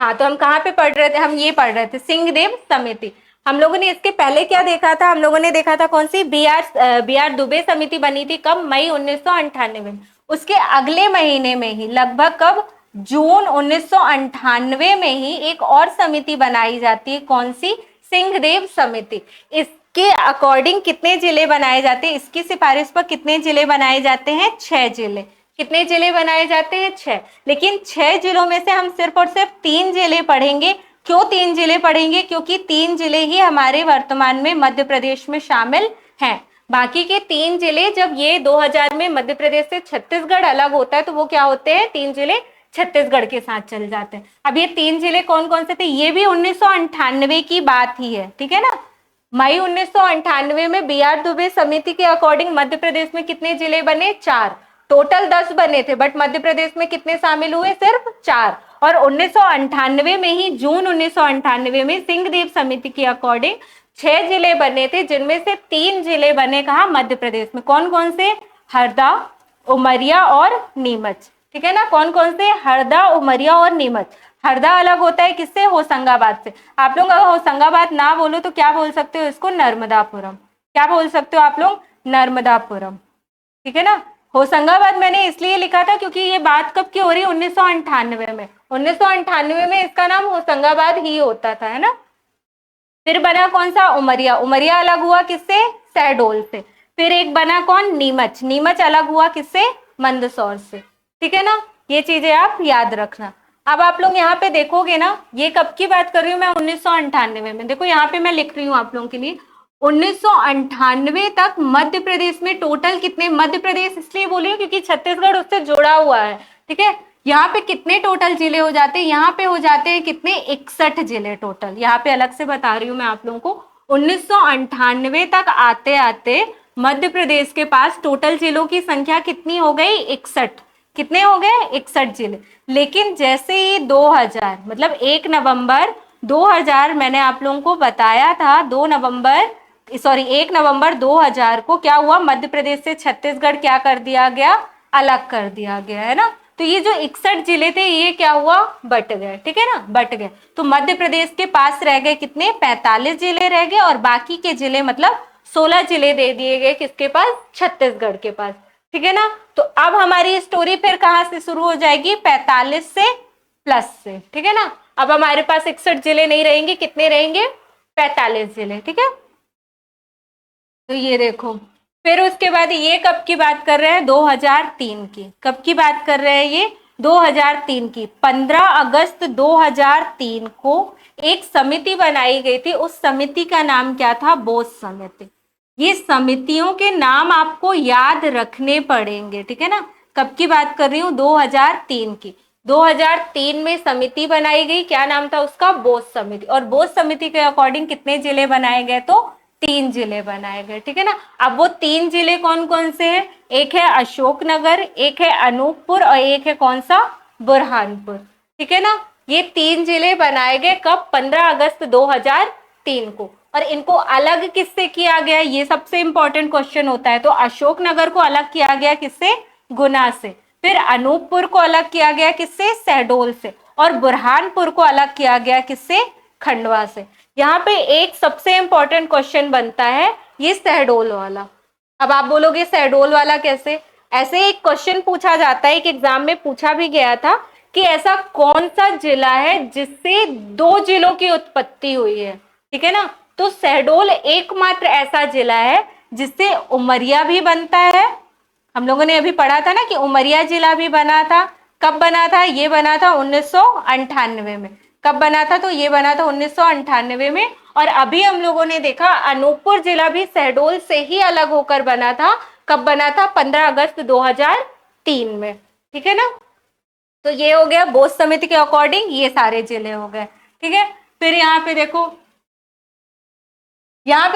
हाँ, तो हम कहाँ पे पढ़ रहे थे, हम ये पढ़ रहे थे सिंहदेव समिति। हम लोगों ने इसके पहले क्या देखा था, हम लोगों ने देखा था कौन सी, बी आर दुबे समिति बनी थी कब, मई 1998 में। उसके अगले महीने में ही लगभग कब, जून 1998 में ही एक और समिति बनाई जाती है। कौन सी? सिंहदेव समिति। इसके अकॉर्डिंग कितने जिले बनाए जाते हैं? इसकी सिफारिश पर कितने जिले बनाए जाते हैं? 6 जिले। कितने जिले बनाए जाते हैं? 6। लेकिन 6 जिलों में से हम सिर्फ और सिर्फ 3 जिले पढ़ेंगे। क्यों 3 जिले पढ़ेंगे? क्योंकि 3 जिले ही हमारे वर्तमान में मध्य प्रदेश में शामिल हैं। बाकी के 3 जिले, जब ये 2000 में मध्य प्रदेश से छत्तीसगढ़ अलग होता है तो वो क्या होते हैं? 3 जिले छत्तीसगढ़ के साथ चल जाते हैं। अब ये 3 जिले कौन कौन से थे? ये भी 1998 की बात ही है, ठीक है ना। मई 1998 में बी.आर. दुबे समिति के अकॉर्डिंग मध्य प्रदेश में कितने जिले बने? 4। टोटल 10 बने थे, बट मध्य प्रदेश में कितने शामिल हुए? सिर्फ 4। और 1998 में ही, जून 1998 में सिंहदेव समिति के अकॉर्डिंग 6 जिले बने थे, जिनमें से 3 जिले बने कहा? मध्य प्रदेश में। कौन कौन से? हरदा, उमरिया और नीमच, ठीक है ना। कौन कौन से? हरदा, उमरिया और नीमच। हरदा अलग होता है किससे? होशंगाबाद से। आप लोग अगर होशंगाबाद ना बोलो तो क्या बोल सकते हो इसको? नर्मदापुरम। क्या बोल सकते हो आप लोग? नर्मदापुरम, ठीक है ना। होशंगाबाद मैंने इसलिए लिखा था क्योंकि ये बात कब की हो रही है? 1998 में। 1998 में इसका नाम होशंगाबाद ही होता था, है ना। फिर बना कौन सा? उमरिया। उमरिया अलग हुआ किससे? शहडोल से। फिर एक बना कौन? नीमच। नीमच अलग हुआ किससे? मंदसौर से, ठीक है ना। ये चीजें आप याद रखना। अब आप लोग यहाँ पे देखोगे ना, ये कब की बात कर रही हूँ मैं? 1998 में। देखो यहाँ पे मैं लिख रही हूँ आप लोगों के लिए, 1998 तक मध्य प्रदेश में टोटल कितने? मध्य प्रदेश इसलिए बोल रही हूँ क्योंकि छत्तीसगढ़ उससे जुड़ा हुआ है, ठीक है। यहाँ पे कितने टोटल जिले हो जाते हैं? यहाँ पे हो जाते हैं कितने? 61 जिले टोटल। यहाँ पे अलग से बता रही हूँ मैं आप लोगों को। 1998 तक आते आते मध्य प्रदेश के पास टोटल जिलों की संख्या कितनी हो गई? 61। कितने हो गए? 61 जिले। लेकिन जैसे ही 2000 मतलब 1 नवंबर 2000, मैंने आप लोगों को बताया था 1 नवंबर 2000 को क्या हुआ? मध्य प्रदेश से छत्तीसगढ़ क्या कर दिया गया? अलग कर दिया गया, है ना। तो ये जो 61 जिले थे ये क्या हुआ? बट गए, ठीक है ना, बट गए। तो मध्य प्रदेश के पास रह गए कितने? 45 जिले रह गए, और बाकी के जिले मतलब 16 जिले दे दिए गए किसके पास? छत्तीसगढ़ के पास, ठीक है ना। तो अब हमारी स्टोरी फिर कहां से शुरू हो जाएगी? 45 से प्लस से, ठीक है ना। अब हमारे पास 61 जिले नहीं रहेंगे, कितने रहेंगे? 45 जिले, ठीक है। तो ये देखो, फिर उसके बाद ये कब की बात कर रहे हैं? 2003 की। कब की बात कर रहे हैं ये? 2003 की। 15 अगस्त 2003 को एक समिति बनाई गई थी। उस समिति का नाम क्या था? बोस समिति। ये समितियों के नाम आपको याद रखने पड़ेंगे, ठीक है ना। कब की बात कर रही हूँ? 2003 की। 2003 में समिति बनाई गई, क्या नाम था उसका? बोस समिति। और बोस समिति के अकॉर्डिंग कितने जिले बनाए गए? तो 3 जिले बनाए गए, ठीक है ना। अब वो 3 जिले कौन कौन से हैं? एक है अशोकनगर, एक है अनूपपुर, और एक है कौन सा? बुरहानपुर, ठीक है ना। ये 3 जिले बनाए गए कब? 15 अगस्त 2003 को। और इनको अलग किससे किया गया? ये सबसे इंपॉर्टेंट क्वेश्चन होता है। तो अशोकनगर को अलग किया गया किससे? गुना से। फिर अनूपपुर को अलग किया गया किससे? शहडोल से। और बुरहानपुर को अलग किया गया किससे? खंडवा से। यहाँ पे एक सबसे इंपॉर्टेंट क्वेश्चन बनता है, ये शहडोल वाला। अब आप बोलोगे शहडोल वाला कैसे? ऐसे एक क्वेश्चन पूछा जाता है, एक एग्जाम में पूछा भी गया था कि ऐसा कौन सा जिला है जिससे 2 जिलों की उत्पत्ति हुई है, ठीक है ना। तो शहडोल एकमात्र ऐसा जिला है जिससे उमरिया भी बनता है। हम लोगों ने अभी पढ़ा था ना कि उमरिया जिला भी बना था। कब बना था? ये बना था 1998 में। कब बना था? तो ये बना था 1998 में। और अभी हम लोगों ने देखा अनूपपुर जिला भी शहडोल से ही अलग होकर बना था। कब बना था? 15 अगस्त 2003 में, ठीक है ना। तो ये हो गया बोस समिति के अकॉर्डिंग, ये सारे जिले हो गए, ठीक है। फिर यहाँ पे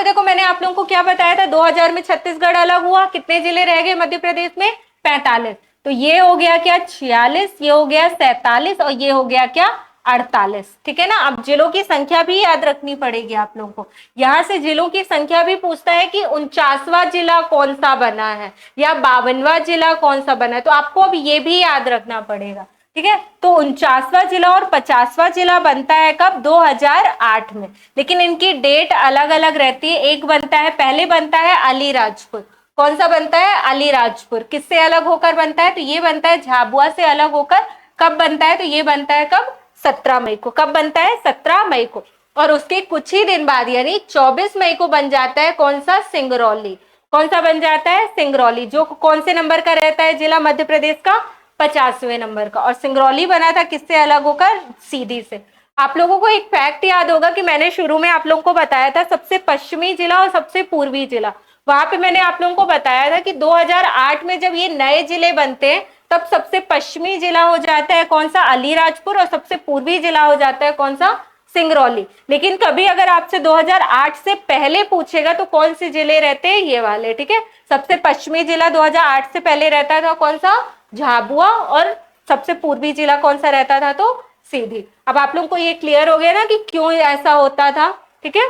देखो, मैंने आप लोगों को क्या बताया था? 2000 में छत्तीसगढ़ अलग हुआ, कितने जिले रह गए मध्य प्रदेश में? 45। तो ये हो गया क्या? 46, ये हो गया 47, और ये हो गया क्या? 48, ठीक है ना। अब जिलों की संख्या भी याद रखनी पड़ेगी आप लोगों को। यहाँ से जिलों की संख्या भी पूछता है कि 49वां जिला कौन सा बना है या 52वां जिला कौन सा बना है, तो आपको अब ये भी याद रखना पड़ेगा, ठीक है। तो 49वां जिला और 50वां जिला बनता है कब? 2008 में। लेकिन इनकी डेट अलग अलग रहती है। एक बनता है, पहले बनता है अलीराजपुर, कौन सा बनता है, अलीराजपुर। किससे अलग होकर बनता है, तो ये बनता है झाबुआ से अलग होकर। कब बनता है, तो ये बनता है कब, 17 मई को। कब बनता है, 17 मई को। और उसके कुछ ही दिन बाद यानी 24 मई को बन जाता है कौन सा, सिंगरौली। कौन सा बन जाता है, सिंगरौली, जो कौन से नंबर का रहता है जिला, मध्य प्रदेश का 50वें नंबर का। और सिंगरौली बना था किससे अलग होकर, सीधी से। आप लोगों को एक फैक्ट याद होगा कि मैंने शुरू में आप लोगों को बताया था सबसे पश्चिमी जिला और सबसे पूर्वी जिला। वहां पे मैंने आप लोगों को बताया था कि 2008 में जब ये नए जिले बनते हैं तब सबसे पश्चिमी जिला हो जाता है कौन सा, अलीराजपुर, और सबसे पूर्वी जिला हो जाता है कौन सा, सिंगरौली। लेकिन कभी अगर आपसे 2008 से पहले पूछेगा तो कौन से जिले रहते हैं, ये वाले, ठीक है। सबसे पश्चिमी जिला 2008 से पहले रहता था कौन सा, झाबुआ, और सबसे पूर्वी जिला कौन सा रहता था, तो सीधी। अब आप लोगों को ये क्लियर हो गया ना कि क्यों ऐसा होता था, ठीक है।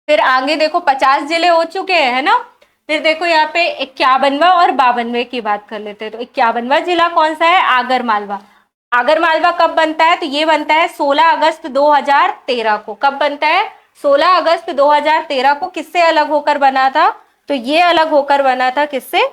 फिर आगे देखो 50 जिले हो चुके हैं, है ना। फिर देखो यहाँ पे 51वां और 52वें की बात कर लेते हैं। तो 51वां जिला कौन सा है, आगर मालवा। आगर मालवा कब बनता है, तो ये बनता है 16 अगस्त 2013 को। कब बनता है, 16 अगस्त 2013 को। किससे अलग होकर बना था, तो ये अलग होकर बना था किससे,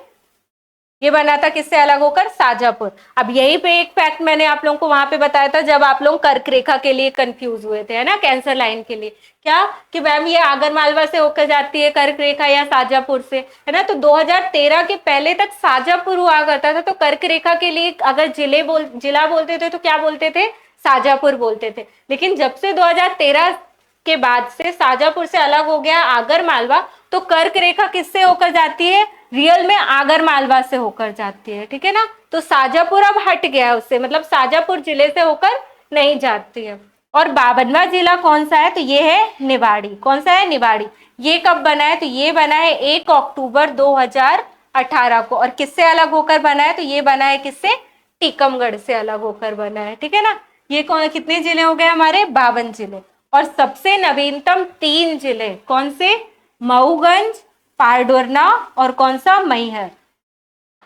ये बना था किससे अलग होकर, शाजापुर। अब यही पे एक फैक्ट मैंने आप लोगों को वहां पे बताया था जब आप लोग कर्क रेखा के लिए कंफ्यूज हुए थे, है ना, कैंसर लाइन के लिए। क्या कि मैम ये आगर मालवा से होकर जाती है कर्क रेखा या शाजापुर से, है ना। तो 2013 के पहले तक शाजापुर हुआ करता था। तो कर्क रेखा के लिए अगर जिला बोलते थे तो क्या बोलते थे, शाजापुर बोलते थे। लेकिन जब से 2013 के बाद से शाजापुर से अलग हो गया आगर मालवा, तो कर्क रेखा किससे होकर जाती है, रियल में आगर मालवा से होकर जाती है, ठीक है ना। तो शाजापुर अब हट गया है उससे, मतलब शाजापुर जिले से होकर नहीं जाती है। और 52वां जिला कौन सा है, तो ये है निवाड़ी। कौन सा है, निवाड़ी। ये कब बना है, तो ये बना है 1 अक्टूबर 2018 को। और किससे अलग होकर बना है, तो ये बना है किससे, टीकमगढ़ से अलग होकर बना है, ठीक है ना। ये कौन, कितने जिले हो गए हमारे, 52 जिले। और सबसे नवीनतम 3 जिले कौन से, मऊगंज, पारडोरना और कौन सा, मैहर।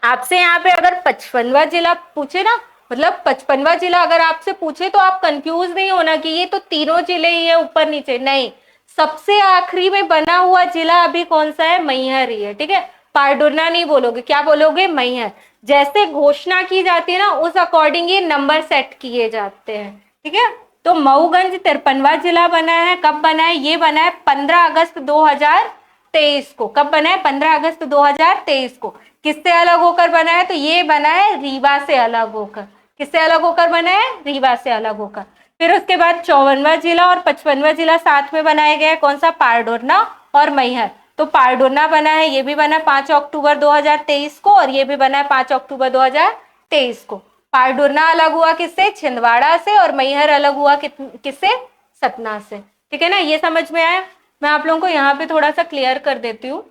आपसे यहाँ पे अगर 55वां जिला पूछे ना, मतलब 55वां जिला अगर आपसे पूछे तो आप कंफ्यूज नहीं होना कि ये तो तीनों जिले ही है ऊपर नीचे, नहीं। सबसे आखिरी में बना हुआ जिला अभी कौन सा है, मैहर ही है, ठीक है। पारडोरना नहीं बोलोगे, क्या बोलोगे, मैहर। जैसे घोषणा की जाती है ना उस अकॉर्डिंग ये नंबर सेट किए जाते हैं, ठीक है। तो मऊगंज 53वां जिला बना है। कब बना है, ये बना है 15 अगस्त 2023 को। कब बना है, 15 अगस्त 2023 को। किससे अलग होकर बना है, तो ये बना है रीवा से अलग होकर। किससे अलग होकर बना है, रीवा से अलग होकर। फिर उसके बाद 54वां जिला और 55वां जिला साथ में बनाए गए, कौन सा, पारडोरना और मैहर। तो पारडोरना बना है, ये भी बना 5 अक्टूबर 2023 को, और ये भी बना है 5 अक्टूबर 2023 को। पारडोरना अलग हुआ किससे, छिंदवाड़ा से, और मैहर अलग हुआ किससे, सतना से, ठीक है ना। ये समझ में आया। मैं आप लोगों को यहाँ पे थोड़ा सा क्लियर कर देती हूँ।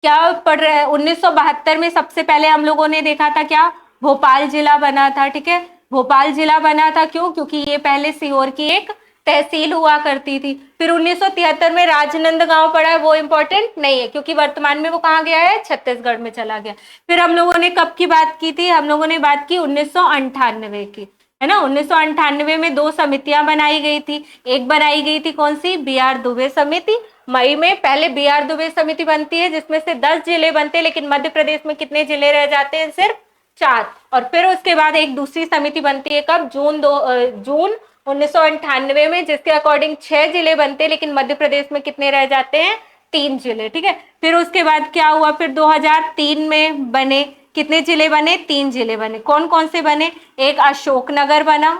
क्या पढ़ रहे हैं, 1972 में सबसे पहले हम लोगों ने देखा था क्या, भोपाल जिला बना था, ठीक है। भोपाल जिला बना था क्यों, क्योंकि ये पहले सीहोर की एक तहसील हुआ करती थी। फिर 1973 में राजनंदगांव पड़ा है, वो इंपॉर्टेंट नहीं है क्योंकि वर्तमान में वो कहाँ गया है, छत्तीसगढ़ में चला गया। फिर हम लोगों ने कब की बात की थी, हम लोगों ने बात की 1998 की, है ना। 1998 में 2 समितियां बनाई गई थी। एक बनाई गई थी कौन सी, बी आर दुबे समिति। मई में पहले बी आर दुबे समिति बनती है जिसमें से 10 जिले बनते हैं, लेकिन मध्य प्रदेश में कितने जिले रह जाते हैं, सिर्फ 4। और फिर उसके बाद एक दूसरी समिति बनती है कब, जून 1998 में, जिसके अकॉर्डिंग 6 जिले बनते हैं, लेकिन मध्य प्रदेश में कितने रह जाते हैं, 3 जिले, ठीक है। फिर उसके बाद क्या हुआ, फिर 2003 में बने, कितने जिले बने, 3 जिले बने। कौन कौन से बने, एक अशोकनगर बना।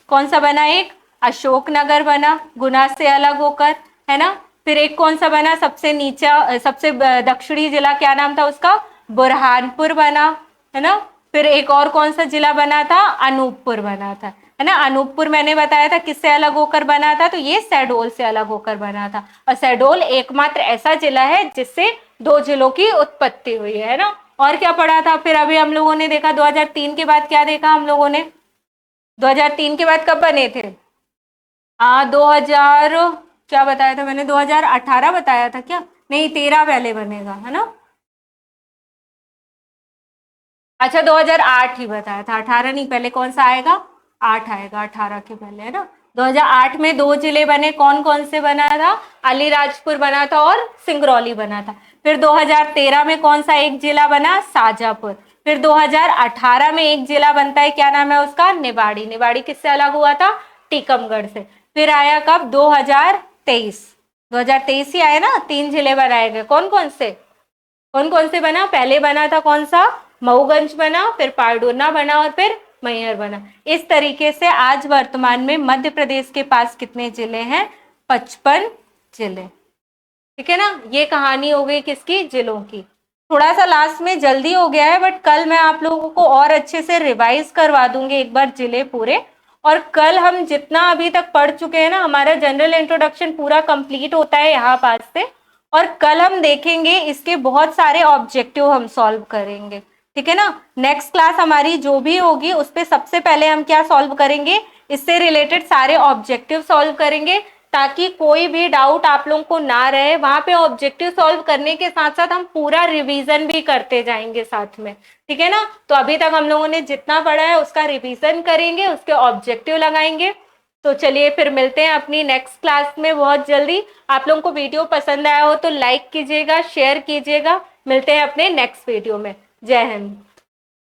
कौन सा बना, एक अशोकनगर बना, गुना से अलग होकर, है ना। फिर एक कौन सा बना, सबसे नीचा, सबसे दक्षिणी जिला क्या नाम था उसका, बुरहानपुर बना, है ना। फिर एक और कौन सा जिला बना था, अनूपपुर बना था, है ना। अनूपपुर मैंने बताया था किससे अलग होकर बना था, तो ये शहडोल से अलग होकर बना था। और शहडोल एकमात्र ऐसा जिला है जिससे 2 जिलों की उत्पत्ति हुई है ना। और क्या पढ़ा था फिर अभी हम लोगों ने देखा, 2003 के बाद क्या देखा हम लोगों ने, 2003 के बाद कब बने थे, 2000 क्या बताया था मैंने, 2018 बताया था क्या, नहीं 13 पहले बनेगा, है ना। अच्छा 2008 ही बताया था, 18 नहीं, पहले कौन सा आएगा, 8 आएगा 18 के पहले, है ना। 2008 में 2 जिले बने, कौन कौन से बना था, अलीराजपुर बना था और सिंगरौली बना था। फिर 2013 में कौन सा एक जिला बना, शाजापुर। फिर 2018 में एक जिला बनता है, क्या नाम है उसका, निवाड़ी। निवाड़ी किससे अलग हुआ था, टीकमगढ़ से। फिर आया कब, 2023। 2023 ही आया ना, 3 जिले बनाए गए। कौन कौन से बना, पहले बना था कौन सा, मऊगंज बना, फिर पारडोना बना और फिर मैहर बना। इस तरीके से आज वर्तमान में मध्य प्रदेश के पास कितने जिले हैं, 55 जिले। ठीक है ना, ये कहानी हो गई किसकी, जिलों की। थोड़ा सा लास्ट में जल्दी हो गया है, बट कल मैं आप लोगों को और अच्छे से रिवाइज करवा दूंगी एक बार जिले पूरे। और कल हम जितना अभी तक पढ़ चुके हैं ना, हमारा जनरल इंट्रोडक्शन पूरा कंप्लीट होता है यहाँ पास से। और कल हम देखेंगे इसके बहुत सारे ऑब्जेक्टिव हम सॉल्व करेंगे। ठीक है ना, नेक्स्ट क्लास हमारी जो भी होगी उस पे सबसे पहले हम क्या सॉल्व करेंगे, इससे रिलेटेड सारे ऑब्जेक्टिव सॉल्व करेंगे, ताकि कोई भी डाउट आप लोगों को ना रहे। वहां पे ऑब्जेक्टिव सॉल्व करने के साथ साथ हम पूरा रिवीजन भी करते जाएंगे साथ में। ठीक है ना, तो अभी तक हम लोगों ने जितना पढ़ा है उसका रिवीजन करेंगे, उसके ऑब्जेक्टिव लगाएंगे। तो चलिए फिर मिलते हैं अपनी नेक्स्ट क्लास में बहुत जल्दी। आप लोगों को वीडियो पसंद आया हो तो लाइक कीजिएगा, शेयर कीजिएगा। मिलते हैं अपने नेक्स्ट वीडियो में। जय हिंद।